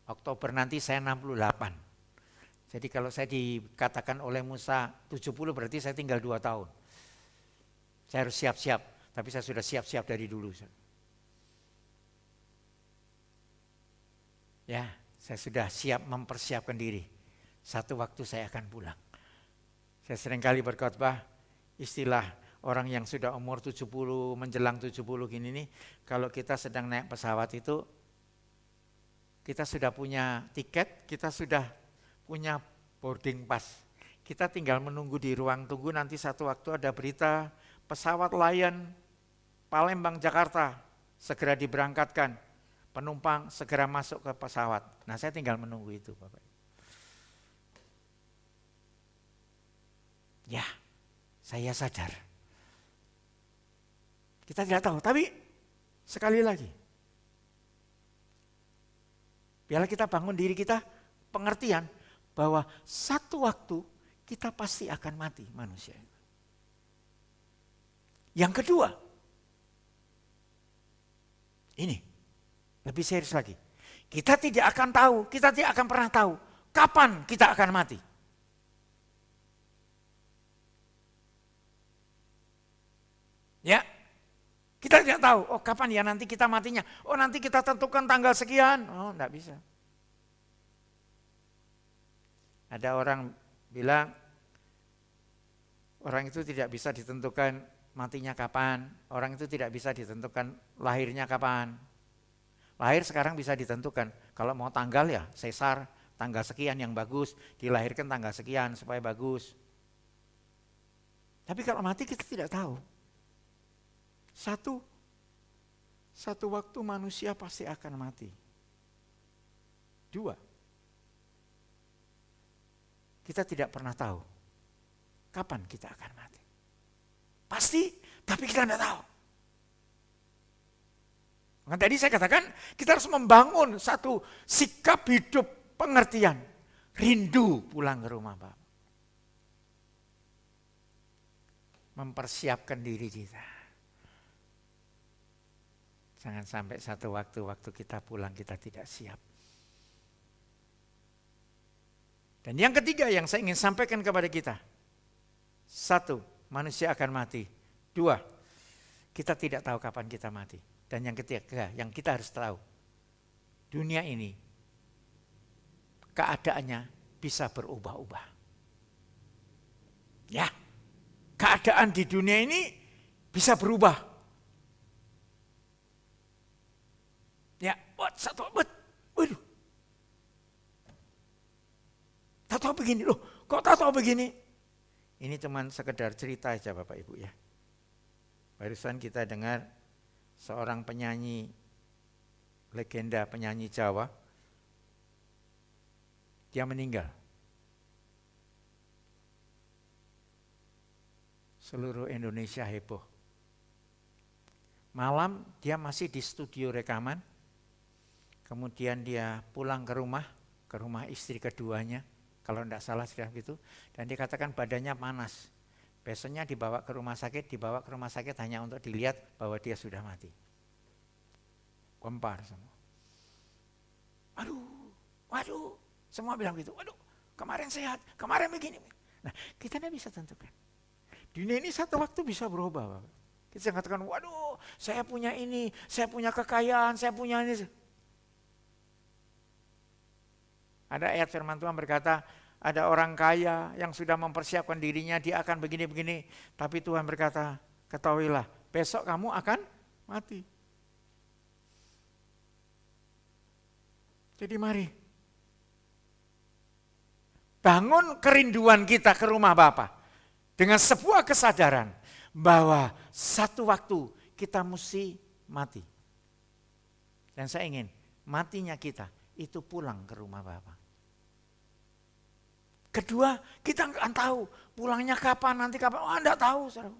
Oktober nanti saya 68. Jadi kalau saya dikatakan oleh Musa 70 berarti saya tinggal 2 tahun. Saya harus siap-siap, tapi saya sudah siap-siap dari dulu. Ya, saya sudah siap mempersiapkan diri. Satu waktu saya akan pulang. Saya seringkali berkhotbah, istilah orang yang sudah umur 70, menjelang 70 gini nih, kalau kita sedang naik pesawat itu, kita sudah punya tiket, kita sudah punya boarding pass. Kita tinggal menunggu di ruang tunggu, nanti satu waktu ada berita pesawat Lion Palembang Jakarta segera diberangkatkan, penumpang segera masuk ke pesawat. Nah saya tinggal menunggu itu Bapak. Ya, saya sadar. Kita tidak tahu, tapi sekali lagi, biarlah kita bangun diri kita pengertian bahwa satu waktu kita pasti akan mati manusia. Yang kedua, ini lebih serius lagi. Kita tidak akan tahu, kita tidak akan pernah tahu kapan kita akan mati. Ya, kita tidak tahu, oh kapan ya nanti kita matinya. Oh nanti kita tentukan tanggal sekian. Oh enggak bisa. Ada orang bilang, orang itu tidak bisa ditentukan matinya kapan. Orang itu tidak bisa ditentukan lahirnya kapan. Lahir sekarang bisa ditentukan. Kalau mau tanggal ya sesar, tanggal sekian yang bagus. Dilahirkan tanggal sekian supaya bagus. Tapi kalau mati kita tidak tahu. Satu waktu manusia pasti akan mati. Dua, kita tidak pernah tahu kapan kita akan mati. Pasti, tapi kita tidak tahu. Maka tadi saya katakan kita harus membangun satu sikap hidup pengertian. Rindu pulang ke rumah Bapak. Mempersiapkan diri kita. Jangan sampai satu waktu kita pulang kita tidak siap. Dan yang ketiga yang saya ingin sampaikan kepada kita. Satu, manusia akan mati. Dua, kita tidak tahu kapan kita mati. Dan yang ketiga, yang kita harus tahu. Dunia ini, keadaannya bisa berubah-ubah. Ya, keadaan di dunia ini bisa berubah. Ya, satu abad, waduh. Tahu begini loh, kok tahu begini? Ini cuma sekedar cerita aja Bapak Ibu ya. Barusan kita dengar seorang penyanyi, legenda penyanyi Jawa, dia meninggal. Seluruh Indonesia heboh. Malam dia masih di studio rekaman. Kemudian dia pulang ke rumah istri keduanya, kalau tidak salah sedang gitu. Dan dia katakan badannya panas. Besoknya dibawa ke rumah sakit hanya untuk dilihat bahwa dia sudah mati. Gempar semua. Waduh, semua bilang gitu. Waduh, kemarin sehat, kemarin begini. Nah, kita tidak bisa tentukan. Dunia ini satu waktu bisa berubah, Bapak. Kita katakan, waduh, saya punya ini, saya punya kekayaan, saya punya ini. Ada ayat firman Tuhan berkata, ada orang kaya yang sudah mempersiapkan dirinya, dia akan begini-begini. Tapi Tuhan berkata, ketahuilah, besok kamu akan mati. Jadi mari, bangun kerinduan kita ke rumah Bapa dengan sebuah kesadaran bahwa satu waktu kita mesti mati. Dan saya ingin matinya kita itu pulang ke rumah Bapa. Kedua, kita nggak tahu pulangnya kapan, nanti kapan. Oh, enggak tahu, saudara.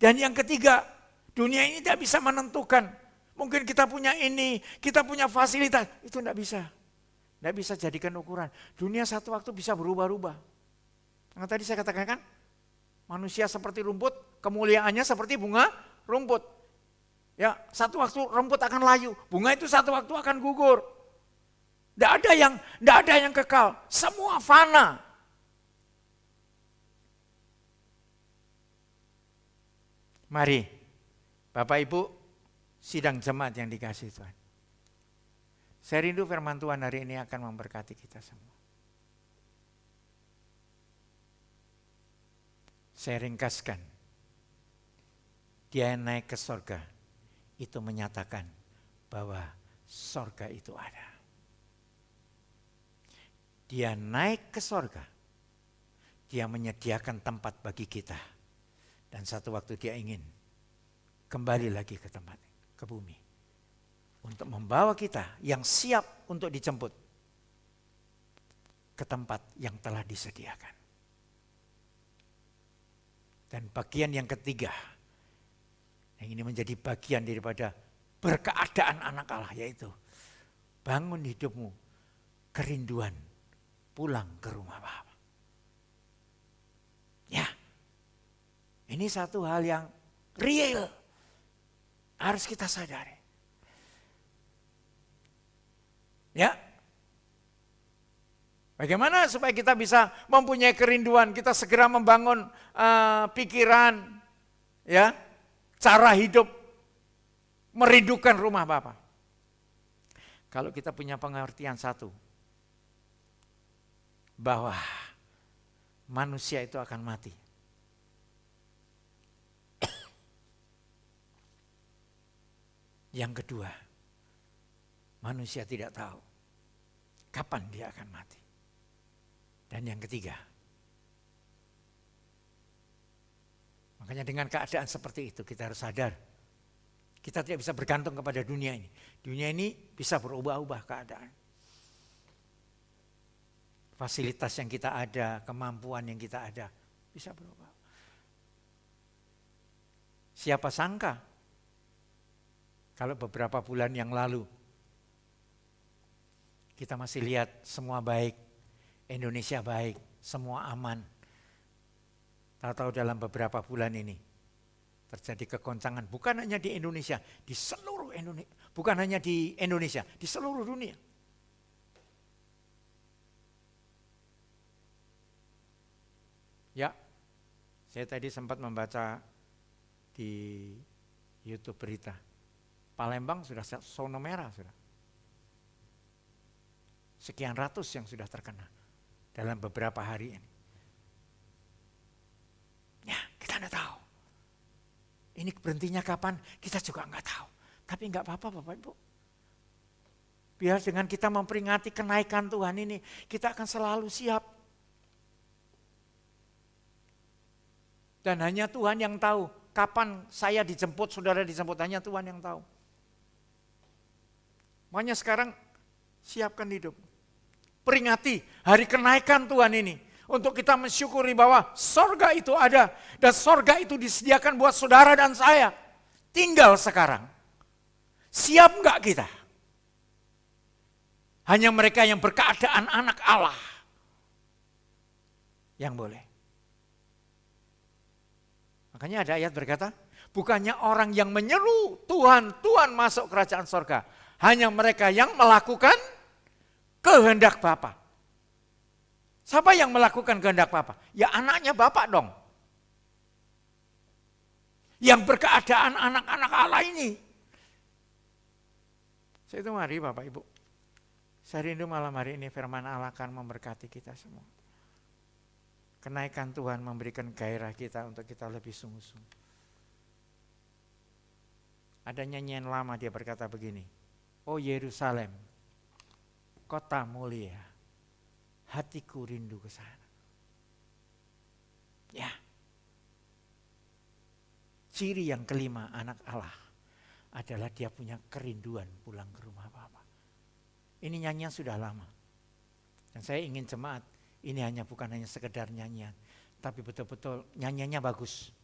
Dan yang ketiga, dunia ini tidak bisa menentukan. Mungkin kita punya ini, kita punya fasilitas, itu enggak bisa. Enggak bisa jadikan ukuran. Dunia satu waktu bisa berubah-ubah. Yang tadi saya katakan kan, manusia seperti rumput, kemuliaannya seperti bunga rumput. Ya, satu waktu rumput akan layu, bunga itu satu waktu akan gugur. Tidak ada yang kekal, semua fana. Mari, Bapak Ibu, sidang jemaat yang dikasihi Tuhan. Saya rindu firman Tuhan hari ini akan memberkati kita semua. Saya ringkaskan, dia naik ke sorga, itu menyatakan bahwa sorga itu ada. Dia naik ke sorga, dia menyediakan tempat bagi kita. Dan satu waktu dia ingin kembali lagi ke tempat, ke bumi. Untuk membawa kita yang siap untuk dijemput ke tempat yang telah disediakan. Dan bagian yang ketiga, yang ini menjadi bagian daripada berkeadaan anak Allah, yaitu bangun hidupmu kerinduan pulang ke rumah Bapa. Ya, ini satu hal yang real, harus kita sadari. Ya, bagaimana supaya kita bisa mempunyai kerinduan, kita segera membangun pikiran, ya, cara hidup, merindukan rumah Bapa. Kalau kita punya pengertian satu, bahwa manusia itu akan mati. Yang kedua, manusia tidak tahu kapan dia akan mati. Dan yang ketiga, makanya dengan keadaan seperti itu kita harus sadar, kita tidak bisa bergantung kepada dunia ini. Dunia ini bisa berubah-ubah keadaan. Fasilitas yang kita ada, kemampuan yang kita ada, bisa berubah. Siapa sangka kalau beberapa bulan yang lalu kita masih lihat semua baik, Indonesia baik, semua aman. Tahu-tahu dalam beberapa bulan ini terjadi kegoncangan, bukan hanya di Indonesia, di seluruh Indonesia, bukan hanya di Indonesia, di seluruh dunia. Ya, saya tadi sempat membaca di YouTube berita, Palembang sudah zona merah, sudah. Sekian ratus yang sudah terkena dalam beberapa hari ini. Ya, kita tidak tahu. Ini berhentinya kapan, kita juga enggak tahu. Tapi enggak apa-apa Bapak Ibu. Biar dengan kita memperingati kenaikan Tuhan ini, kita akan selalu siap. Dan hanya Tuhan yang tahu kapan saya dijemput, saudara dijemput, hanya Tuhan yang tahu. Makanya sekarang siapkan hidup. Peringati hari kenaikan Tuhan ini. Untuk kita mensyukuri bahwa sorga itu ada. Dan sorga itu disediakan buat saudara dan saya. Tinggal sekarang. Siap enggak kita? Hanya mereka yang berkeadaan anak Allah yang boleh. Makanya ada ayat berkata, bukannya orang yang menyeru Tuhan, Tuhan masuk kerajaan sorga. Hanya mereka yang melakukan kehendak Bapa. Siapa yang melakukan kehendak Bapa? Ya anaknya Bapa dong. Yang berkeadaan anak-anak Allah ini. Saya itu mari Bapak Ibu. Saya rindu malam hari ini firman Allah akan memberkati kita semua. Kenaikan Tuhan memberikan gairah kita untuk kita lebih sungguh-sungguh. Ada nyanyian lama dia berkata begini. Oh Yerusalem, kota mulia, hatiku rindu ke sana. Ya. Ciri yang kelima anak Allah adalah dia punya kerinduan pulang ke rumah Bapa. Ini nyanyian sudah lama. Dan saya ingin jemaat, ini bukan hanya sekedar nyanyian, tapi betul-betul nyanyiannya bagus.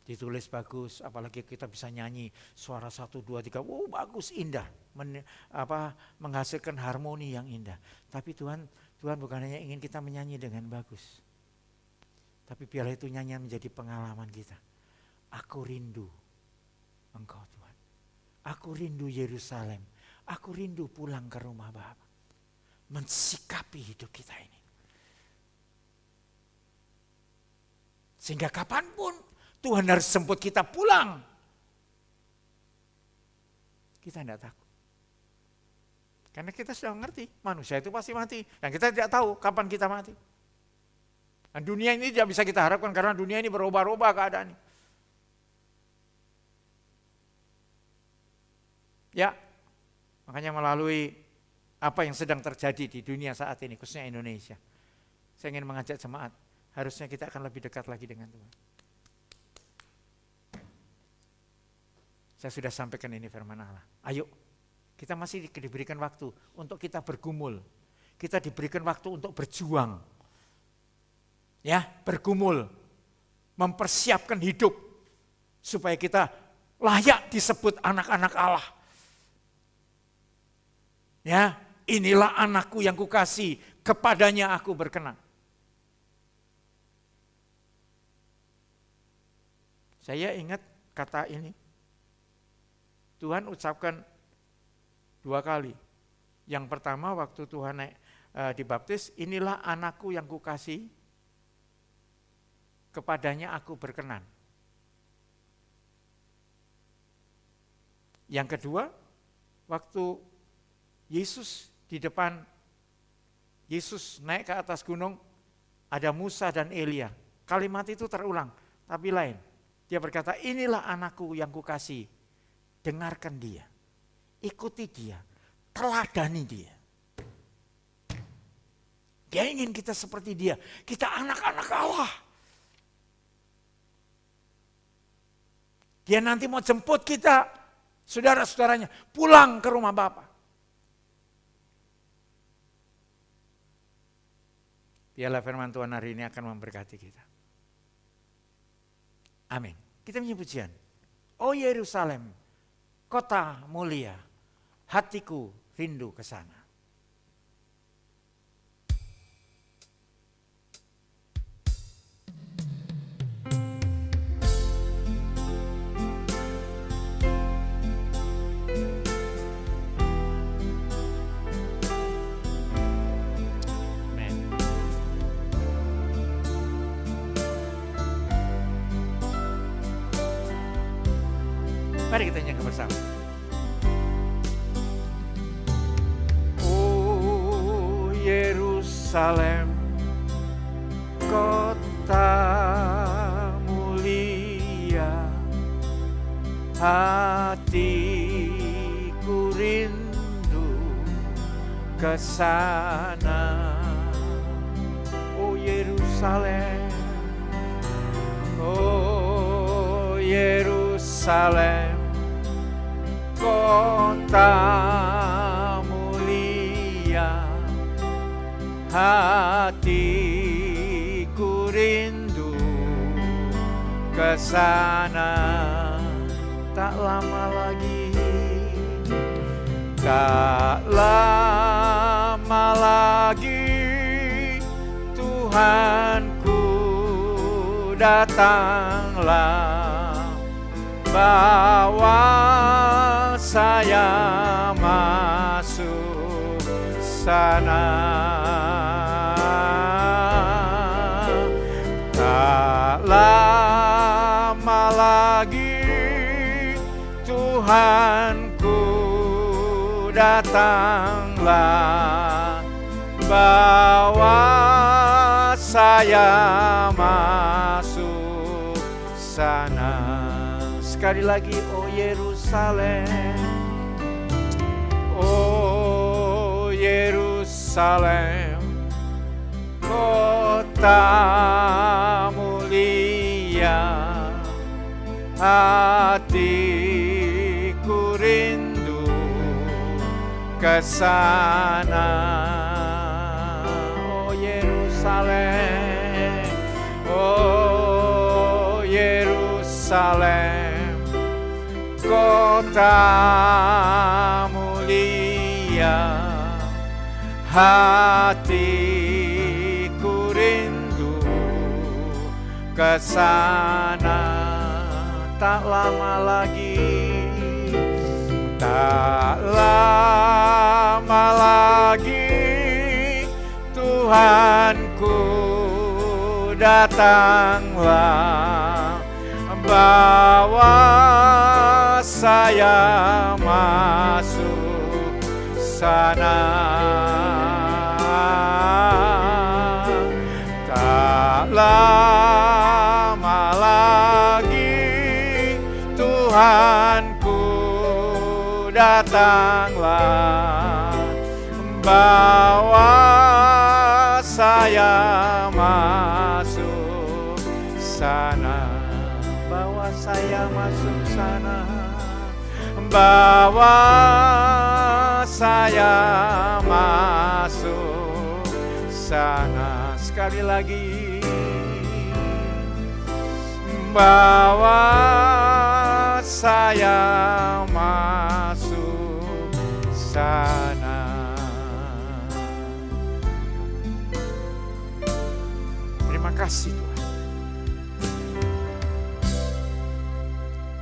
Ditulis bagus, apalagi kita bisa nyanyi suara 1, 2, 3, wow bagus, indah. Menghasilkan harmoni yang indah. Tapi Tuhan bukan hanya ingin kita menyanyi dengan bagus. Tapi biarlah itu nyanyian menjadi pengalaman kita. Aku rindu Engkau Tuhan. Aku rindu Yerusalem. Aku rindu pulang ke rumah Bapa. Mensikapi hidup kita ini. Sehingga kapanpun Tuhan harus jemput kita pulang. Kita tidak takut. Karena kita sudah mengerti manusia itu pasti mati. Dan kita tidak tahu kapan kita mati. Dan dunia ini tidak bisa kita harapkan karena dunia ini berubah-ubah keadaannya. Ya, makanya melalui apa yang sedang terjadi di dunia saat ini, khususnya Indonesia. Saya ingin mengajak jemaat, harusnya kita akan lebih dekat lagi dengan Tuhan. Saya sudah sampaikan ini firman Allah. Ayo, kita masih diberikan waktu untuk kita bergumul. Kita diberikan waktu untuk berjuang. Ya, bergumul. mempersiapkan hidup supaya kita layak disebut anak-anak Allah. Ya, inilah anakku yang kukasihi, kepadanya aku berkenan. Saya ingat kata ini. Tuhan ucapkan 2 kali. Yang pertama waktu Tuhan dibaptis, inilah anakku yang kukasihi, kepadanya aku berkenan. Yang kedua, waktu Yesus di depan, Yesus naik ke atas gunung, ada Musa dan Elia. Kalimat itu terulang, tapi lain. Dia berkata, inilah anakku yang kukasihi, dengarkan dia, ikuti dia, teladani dia. Dia ingin kita seperti dia, kita anak-anak Allah. Dia nanti mau jemput kita, saudara-saudaranya, pulang ke rumah Bapa. Biarlah firman Tuhan hari ini akan memberkati kita. Amin. Kita menyebut pujian. Oh Yerusalem, kota mulia, hatiku rindu ke sana. Mari kita nyanyi bersama. Oh Yerusalem, kota mulia, hatiku rindu ke sana. Oh Yerusalem, oh Yerusalem, kota mulia, hatiku rindu ke sana. Tak lama lagi, tak lama lagi, Tuhanku datanglah, bawa saya masuk sana. Tak lama lagi, Tuhanku datanglah, bawa saya masuk sana. Sekali lagi, oh Yerusalem, oh Yerusalem, kota mulia, hatiku rindu ke sana. Oh Yerusalem, oh Yerusalem, kota mulia, hatiku rindu ke sana. Tak lama lagi, tak lama lagi, Tuhanku datanglah, bawa saya masuk sana. Tak lama lagi, Tuhanku datanglah, bawa saya masuk sana. Bawa saya masuk sana, bawa saya masuk sana. Sekali lagi, bawa saya masuk sana. Terima kasih Tuhan.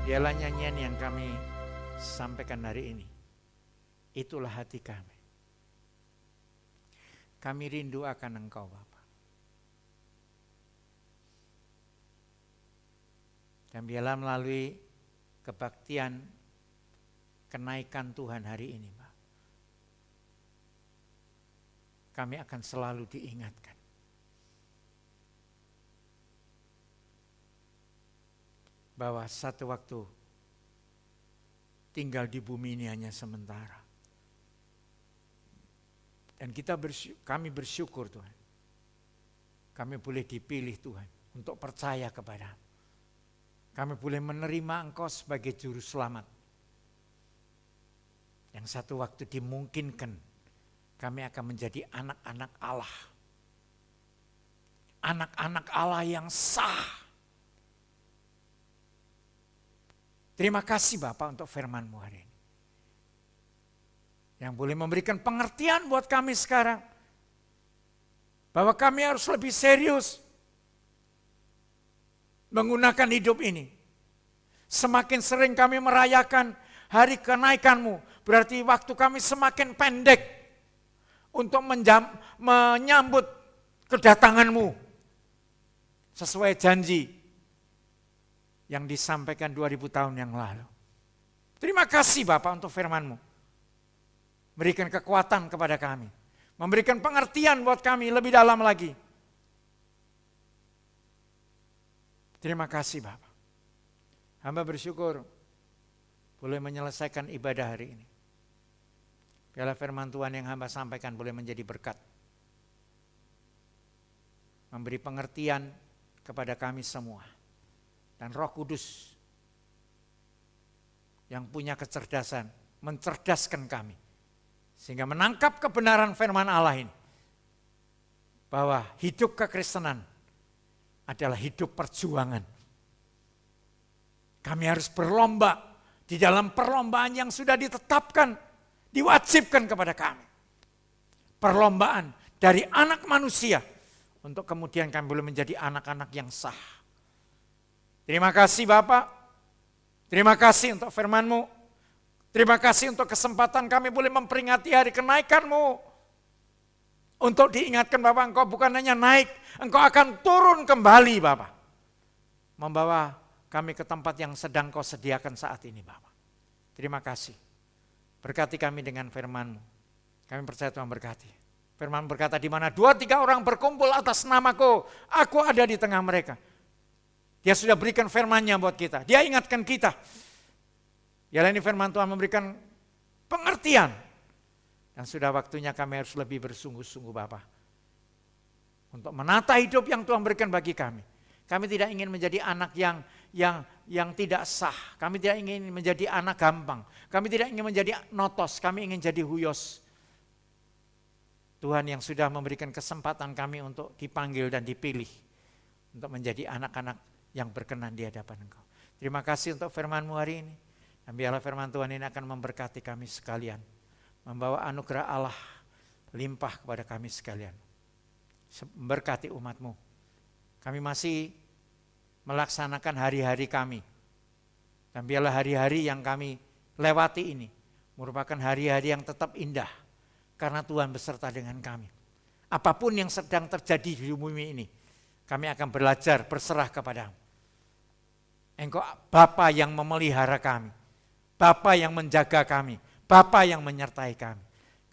Dialah nyanyian yang kami sampaikan hari ini. Itulah hati kami. Kami rindu akan Engkau Bapa. Dan biarlah melalui kebaktian kenaikan Tuhan hari ini, Pak, kami akan selalu diingatkan bahwa satu waktu tinggal di bumi ini hanya sementara. Dan kami bersyukur Tuhan, kami boleh dipilih Tuhan untuk percaya kepada-Mu. Kami boleh menerima Engkau sebagai juru selamat. Yang satu waktu dimungkinkan kami akan menjadi anak-anak Allah. Anak-anak Allah yang sah. Terima kasih Bapak untuk firman-Mu hari ini. Yang boleh memberikan pengertian buat kami sekarang. Bahwa kami harus lebih serius menggunakan hidup ini. Semakin sering kami merayakan hari kenaikan-Mu, berarti waktu kami semakin pendek untuk menyambut kedatangan-Mu. Sesuai janji yang disampaikan 2000 tahun yang lalu. Terima kasih Bapak untuk firman-Mu. Berikan kekuatan kepada kami. Memberikan pengertian buat kami lebih dalam lagi. Terima kasih Bapak. Hamba bersyukur boleh menyelesaikan ibadah hari ini. Biarlah firman Tuhan yang hamba sampaikan boleh menjadi berkat. Memberi pengertian kepada kami semua. Dan Roh Kudus yang punya kecerdasan mencerdaskan kami sehingga menangkap kebenaran firman Allah ini bahwa hidup kekristenan adalah hidup perjuangan. Kami harus berlomba di dalam perlombaan yang sudah ditetapkan, diwajibkan kepada kami. Perlombaan dari anak manusia untuk kemudian kami boleh menjadi anak-anak yang sah. Terima kasih Bapak, terima kasih untuk firman-Mu, terima kasih untuk kesempatan kami boleh memperingati hari kenaikan-Mu. Untuk diingatkan Bapak, Engkau bukan hanya naik, Engkau akan turun kembali Bapak. Membawa kami ke tempat yang sedang Kau sediakan saat ini Bapak. Terima kasih, berkati kami dengan firman-Mu. Kami percaya Tuhan berkati. Firman berkata di mana 2-3 orang berkumpul atas nama-Ku, Aku ada di tengah mereka. Dia sudah berikan firman-Nya buat kita. Dia ingatkan kita. Yalah ini firman Tuhan memberikan pengertian. Dan sudah waktunya kami harus lebih bersungguh-sungguh Bapa. Untuk menata hidup yang Tuhan berikan bagi kami. Kami tidak ingin menjadi anak yang tidak sah. Kami tidak ingin menjadi anak gampang. Kami tidak ingin menjadi notos. Kami ingin jadi huyos. Tuhan yang sudah memberikan kesempatan kami untuk dipanggil dan dipilih. Untuk menjadi anak-anak yang berkenan di hadapan Engkau. Terima kasih untuk firman-Mu hari ini. Dan biarlah firman Tuhan ini akan memberkati kami sekalian. Membawa anugerah Allah limpah kepada kami sekalian. Memberkati umat-Mu. Kami masih melaksanakan hari-hari kami. Dan biarlah hari-hari yang kami lewati ini merupakan hari-hari yang tetap indah. Karena Tuhan beserta dengan kami. Apapun yang sedang terjadi di bumi ini, kami akan belajar berserah kepada-Mu. Engkau Bapa yang memelihara kami, Bapa yang menjaga kami, Bapa yang menyertai kami.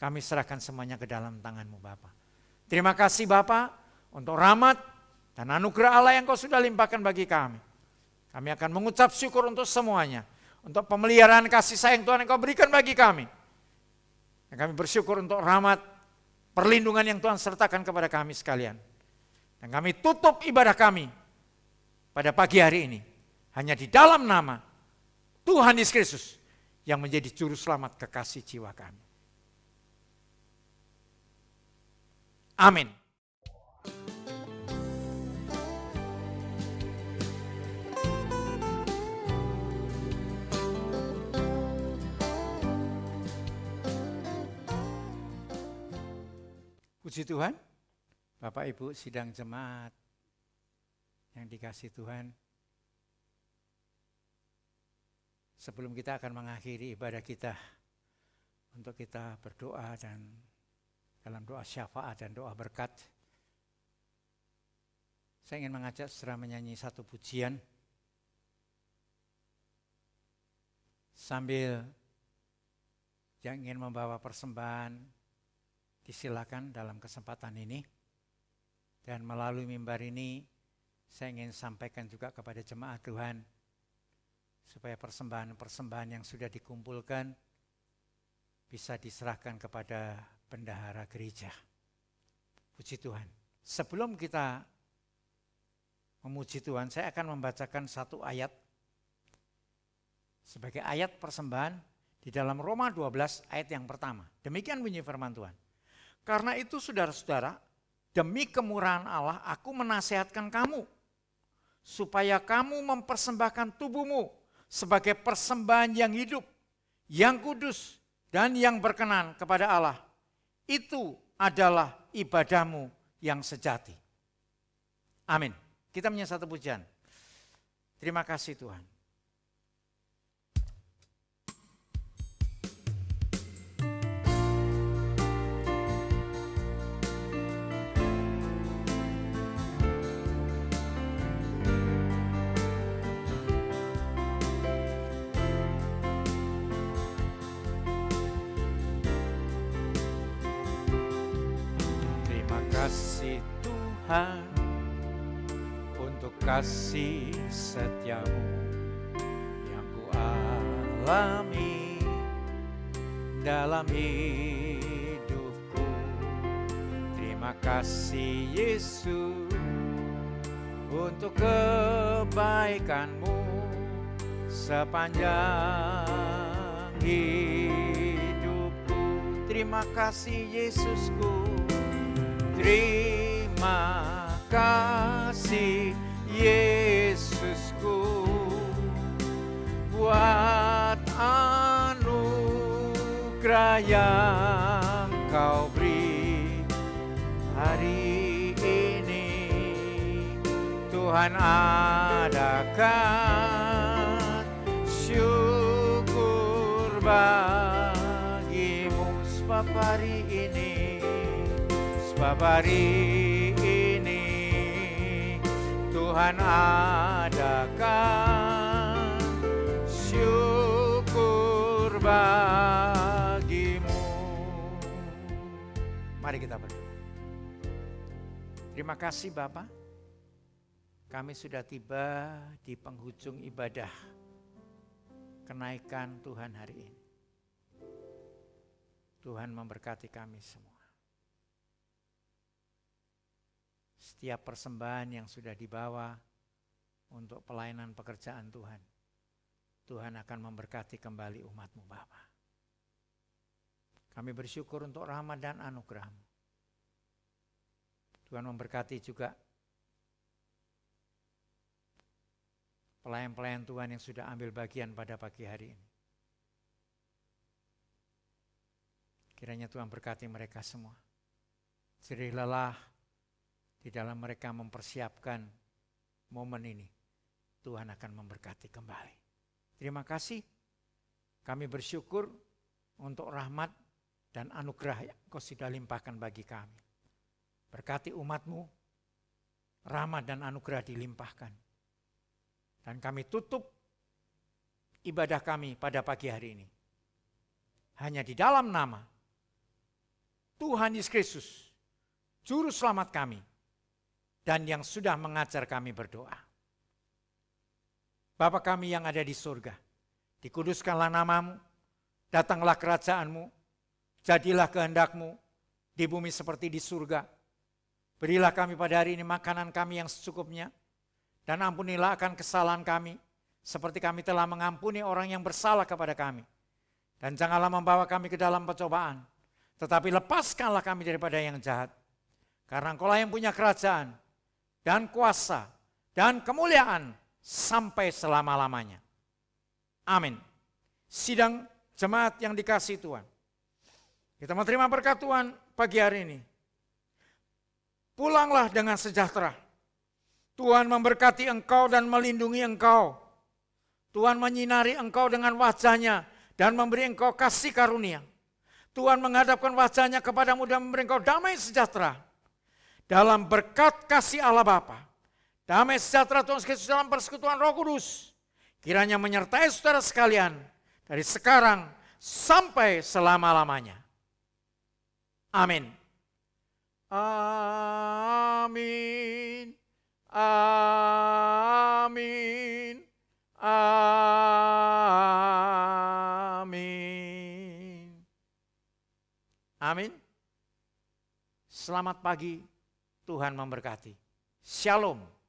Kami serahkan semuanya ke dalam tangan-Mu Bapa. Terima kasih Bapa untuk rahmat dan anugerah Allah yang Kau sudah limpahkan bagi kami. Kami akan mengucap syukur untuk semuanya. Untuk pemeliharaan kasih sayang Tuhan yang Kau berikan bagi kami. Dan kami bersyukur untuk rahmat, perlindungan yang Tuhan sertakan kepada kami sekalian. Dan kami tutup ibadah kami pada pagi hari ini. Hanya di dalam nama Tuhan Yesus Kristus yang menjadi juru selamat kekasih jiwa kami. Amin. Puji Tuhan, Bapak Ibu sidang jemaat yang dikasihi Tuhan. Sebelum kita akan mengakhiri ibadah kita, untuk kita berdoa dan dalam doa syafaat dan doa berkat, saya ingin mengajak saudara menyanyi satu pujian sambil yang ingin membawa persembahan disilakan dalam kesempatan ini. Dan melalui mimbar ini saya ingin sampaikan juga kepada jemaat Tuhan supaya persembahan-persembahan yang sudah dikumpulkan bisa diserahkan kepada bendahara gereja. Puji Tuhan. Sebelum kita memuji Tuhan, saya akan membacakan satu ayat sebagai ayat persembahan di dalam Roma 12 ayat yang pertama. Demikian bunyi firman Tuhan. Karena itu saudara-saudara, demi kemurahan Allah aku menasihatkan kamu, supaya kamu mempersembahkan tubuhmu sebagai persembahan yang hidup, yang kudus, dan yang berkenan kepada Allah. Itu adalah ibadahmu yang sejati. Amin. Kita punya satu pujian. Terima kasih Tuhan. Kasih Tuhan untuk kasih setiamu yang ku alami dalam hidupku. Terima kasih Yesus untuk kebaikanmu sepanjang hidupku. Terima kasih Yesusku. Terima kasih Yesusku buat anugerah yang Kau beri hari ini. Tuhan adakan syukur bagimu sebab hari ini. Sebab hari ini Tuhan adakan syukur bagimu. Mari kita berdoa. Terima kasih Bapa, kami sudah tiba di penghujung ibadah kenaikan Tuhan hari ini. Tuhan memberkati kami semua. Setiap persembahan yang sudah dibawa untuk pelayanan pekerjaan Tuhan, Tuhan akan memberkati kembali umat-Mu Bapa. Kami bersyukur untuk rahmat dan anugerah-Mu. Tuhan memberkati juga pelayan-pelayan Tuhan yang sudah ambil bagian pada pagi hari ini. Kiranya Tuhan berkati mereka semua. Jerih lelah di dalam mereka mempersiapkan momen ini, Tuhan akan memberkati kembali. Terima kasih, kami bersyukur untuk rahmat dan anugerah yang Kau sudah limpahkan bagi kami. Berkati umat-Mu, rahmat dan anugerah dilimpahkan. Dan kami tutup ibadah kami pada pagi hari ini. Hanya di dalam nama Tuhan Yesus Kristus, Juru Selamat kami, dan yang sudah mengajar kami berdoa. Bapa kami yang ada di surga, dikuduskanlah nama-Mu, datanglah kerajaan-Mu, jadilah kehendak-Mu di bumi seperti di surga. Berilah kami pada hari ini makanan kami yang secukupnya, dan ampunilah akan kesalahan kami, seperti kami telah mengampuni orang yang bersalah kepada kami. Dan janganlah membawa kami ke dalam pencobaan, tetapi lepaskanlah kami daripada yang jahat. Karena Engkau-lah yang punya kerajaan, dan kuasa, dan kemuliaan sampai selama-lamanya. Amin. Sidang jemaat yang dikasihi Tuhan, kita mau terima berkat Tuhan pagi hari ini. pulanglah dengan sejahtera. Tuhan memberkati engkau dan melindungi engkau. Tuhan menyinari engkau dengan wajah-Nya dan memberi engkau kasih karunia. Tuhan menghadapkan wajah-Nya kepadamu dan memberi engkau damai sejahtera. Dalam berkat kasih Allah Bapa, damai sejahtera Tuhan Yesus dalam persekutuan Roh Kudus, kiranya menyertai saudara sekalian dari sekarang sampai selama-lamanya. Amin. Amin. Amin. Amin. Amin. Selamat pagi, Tuhan memberkati. Shalom.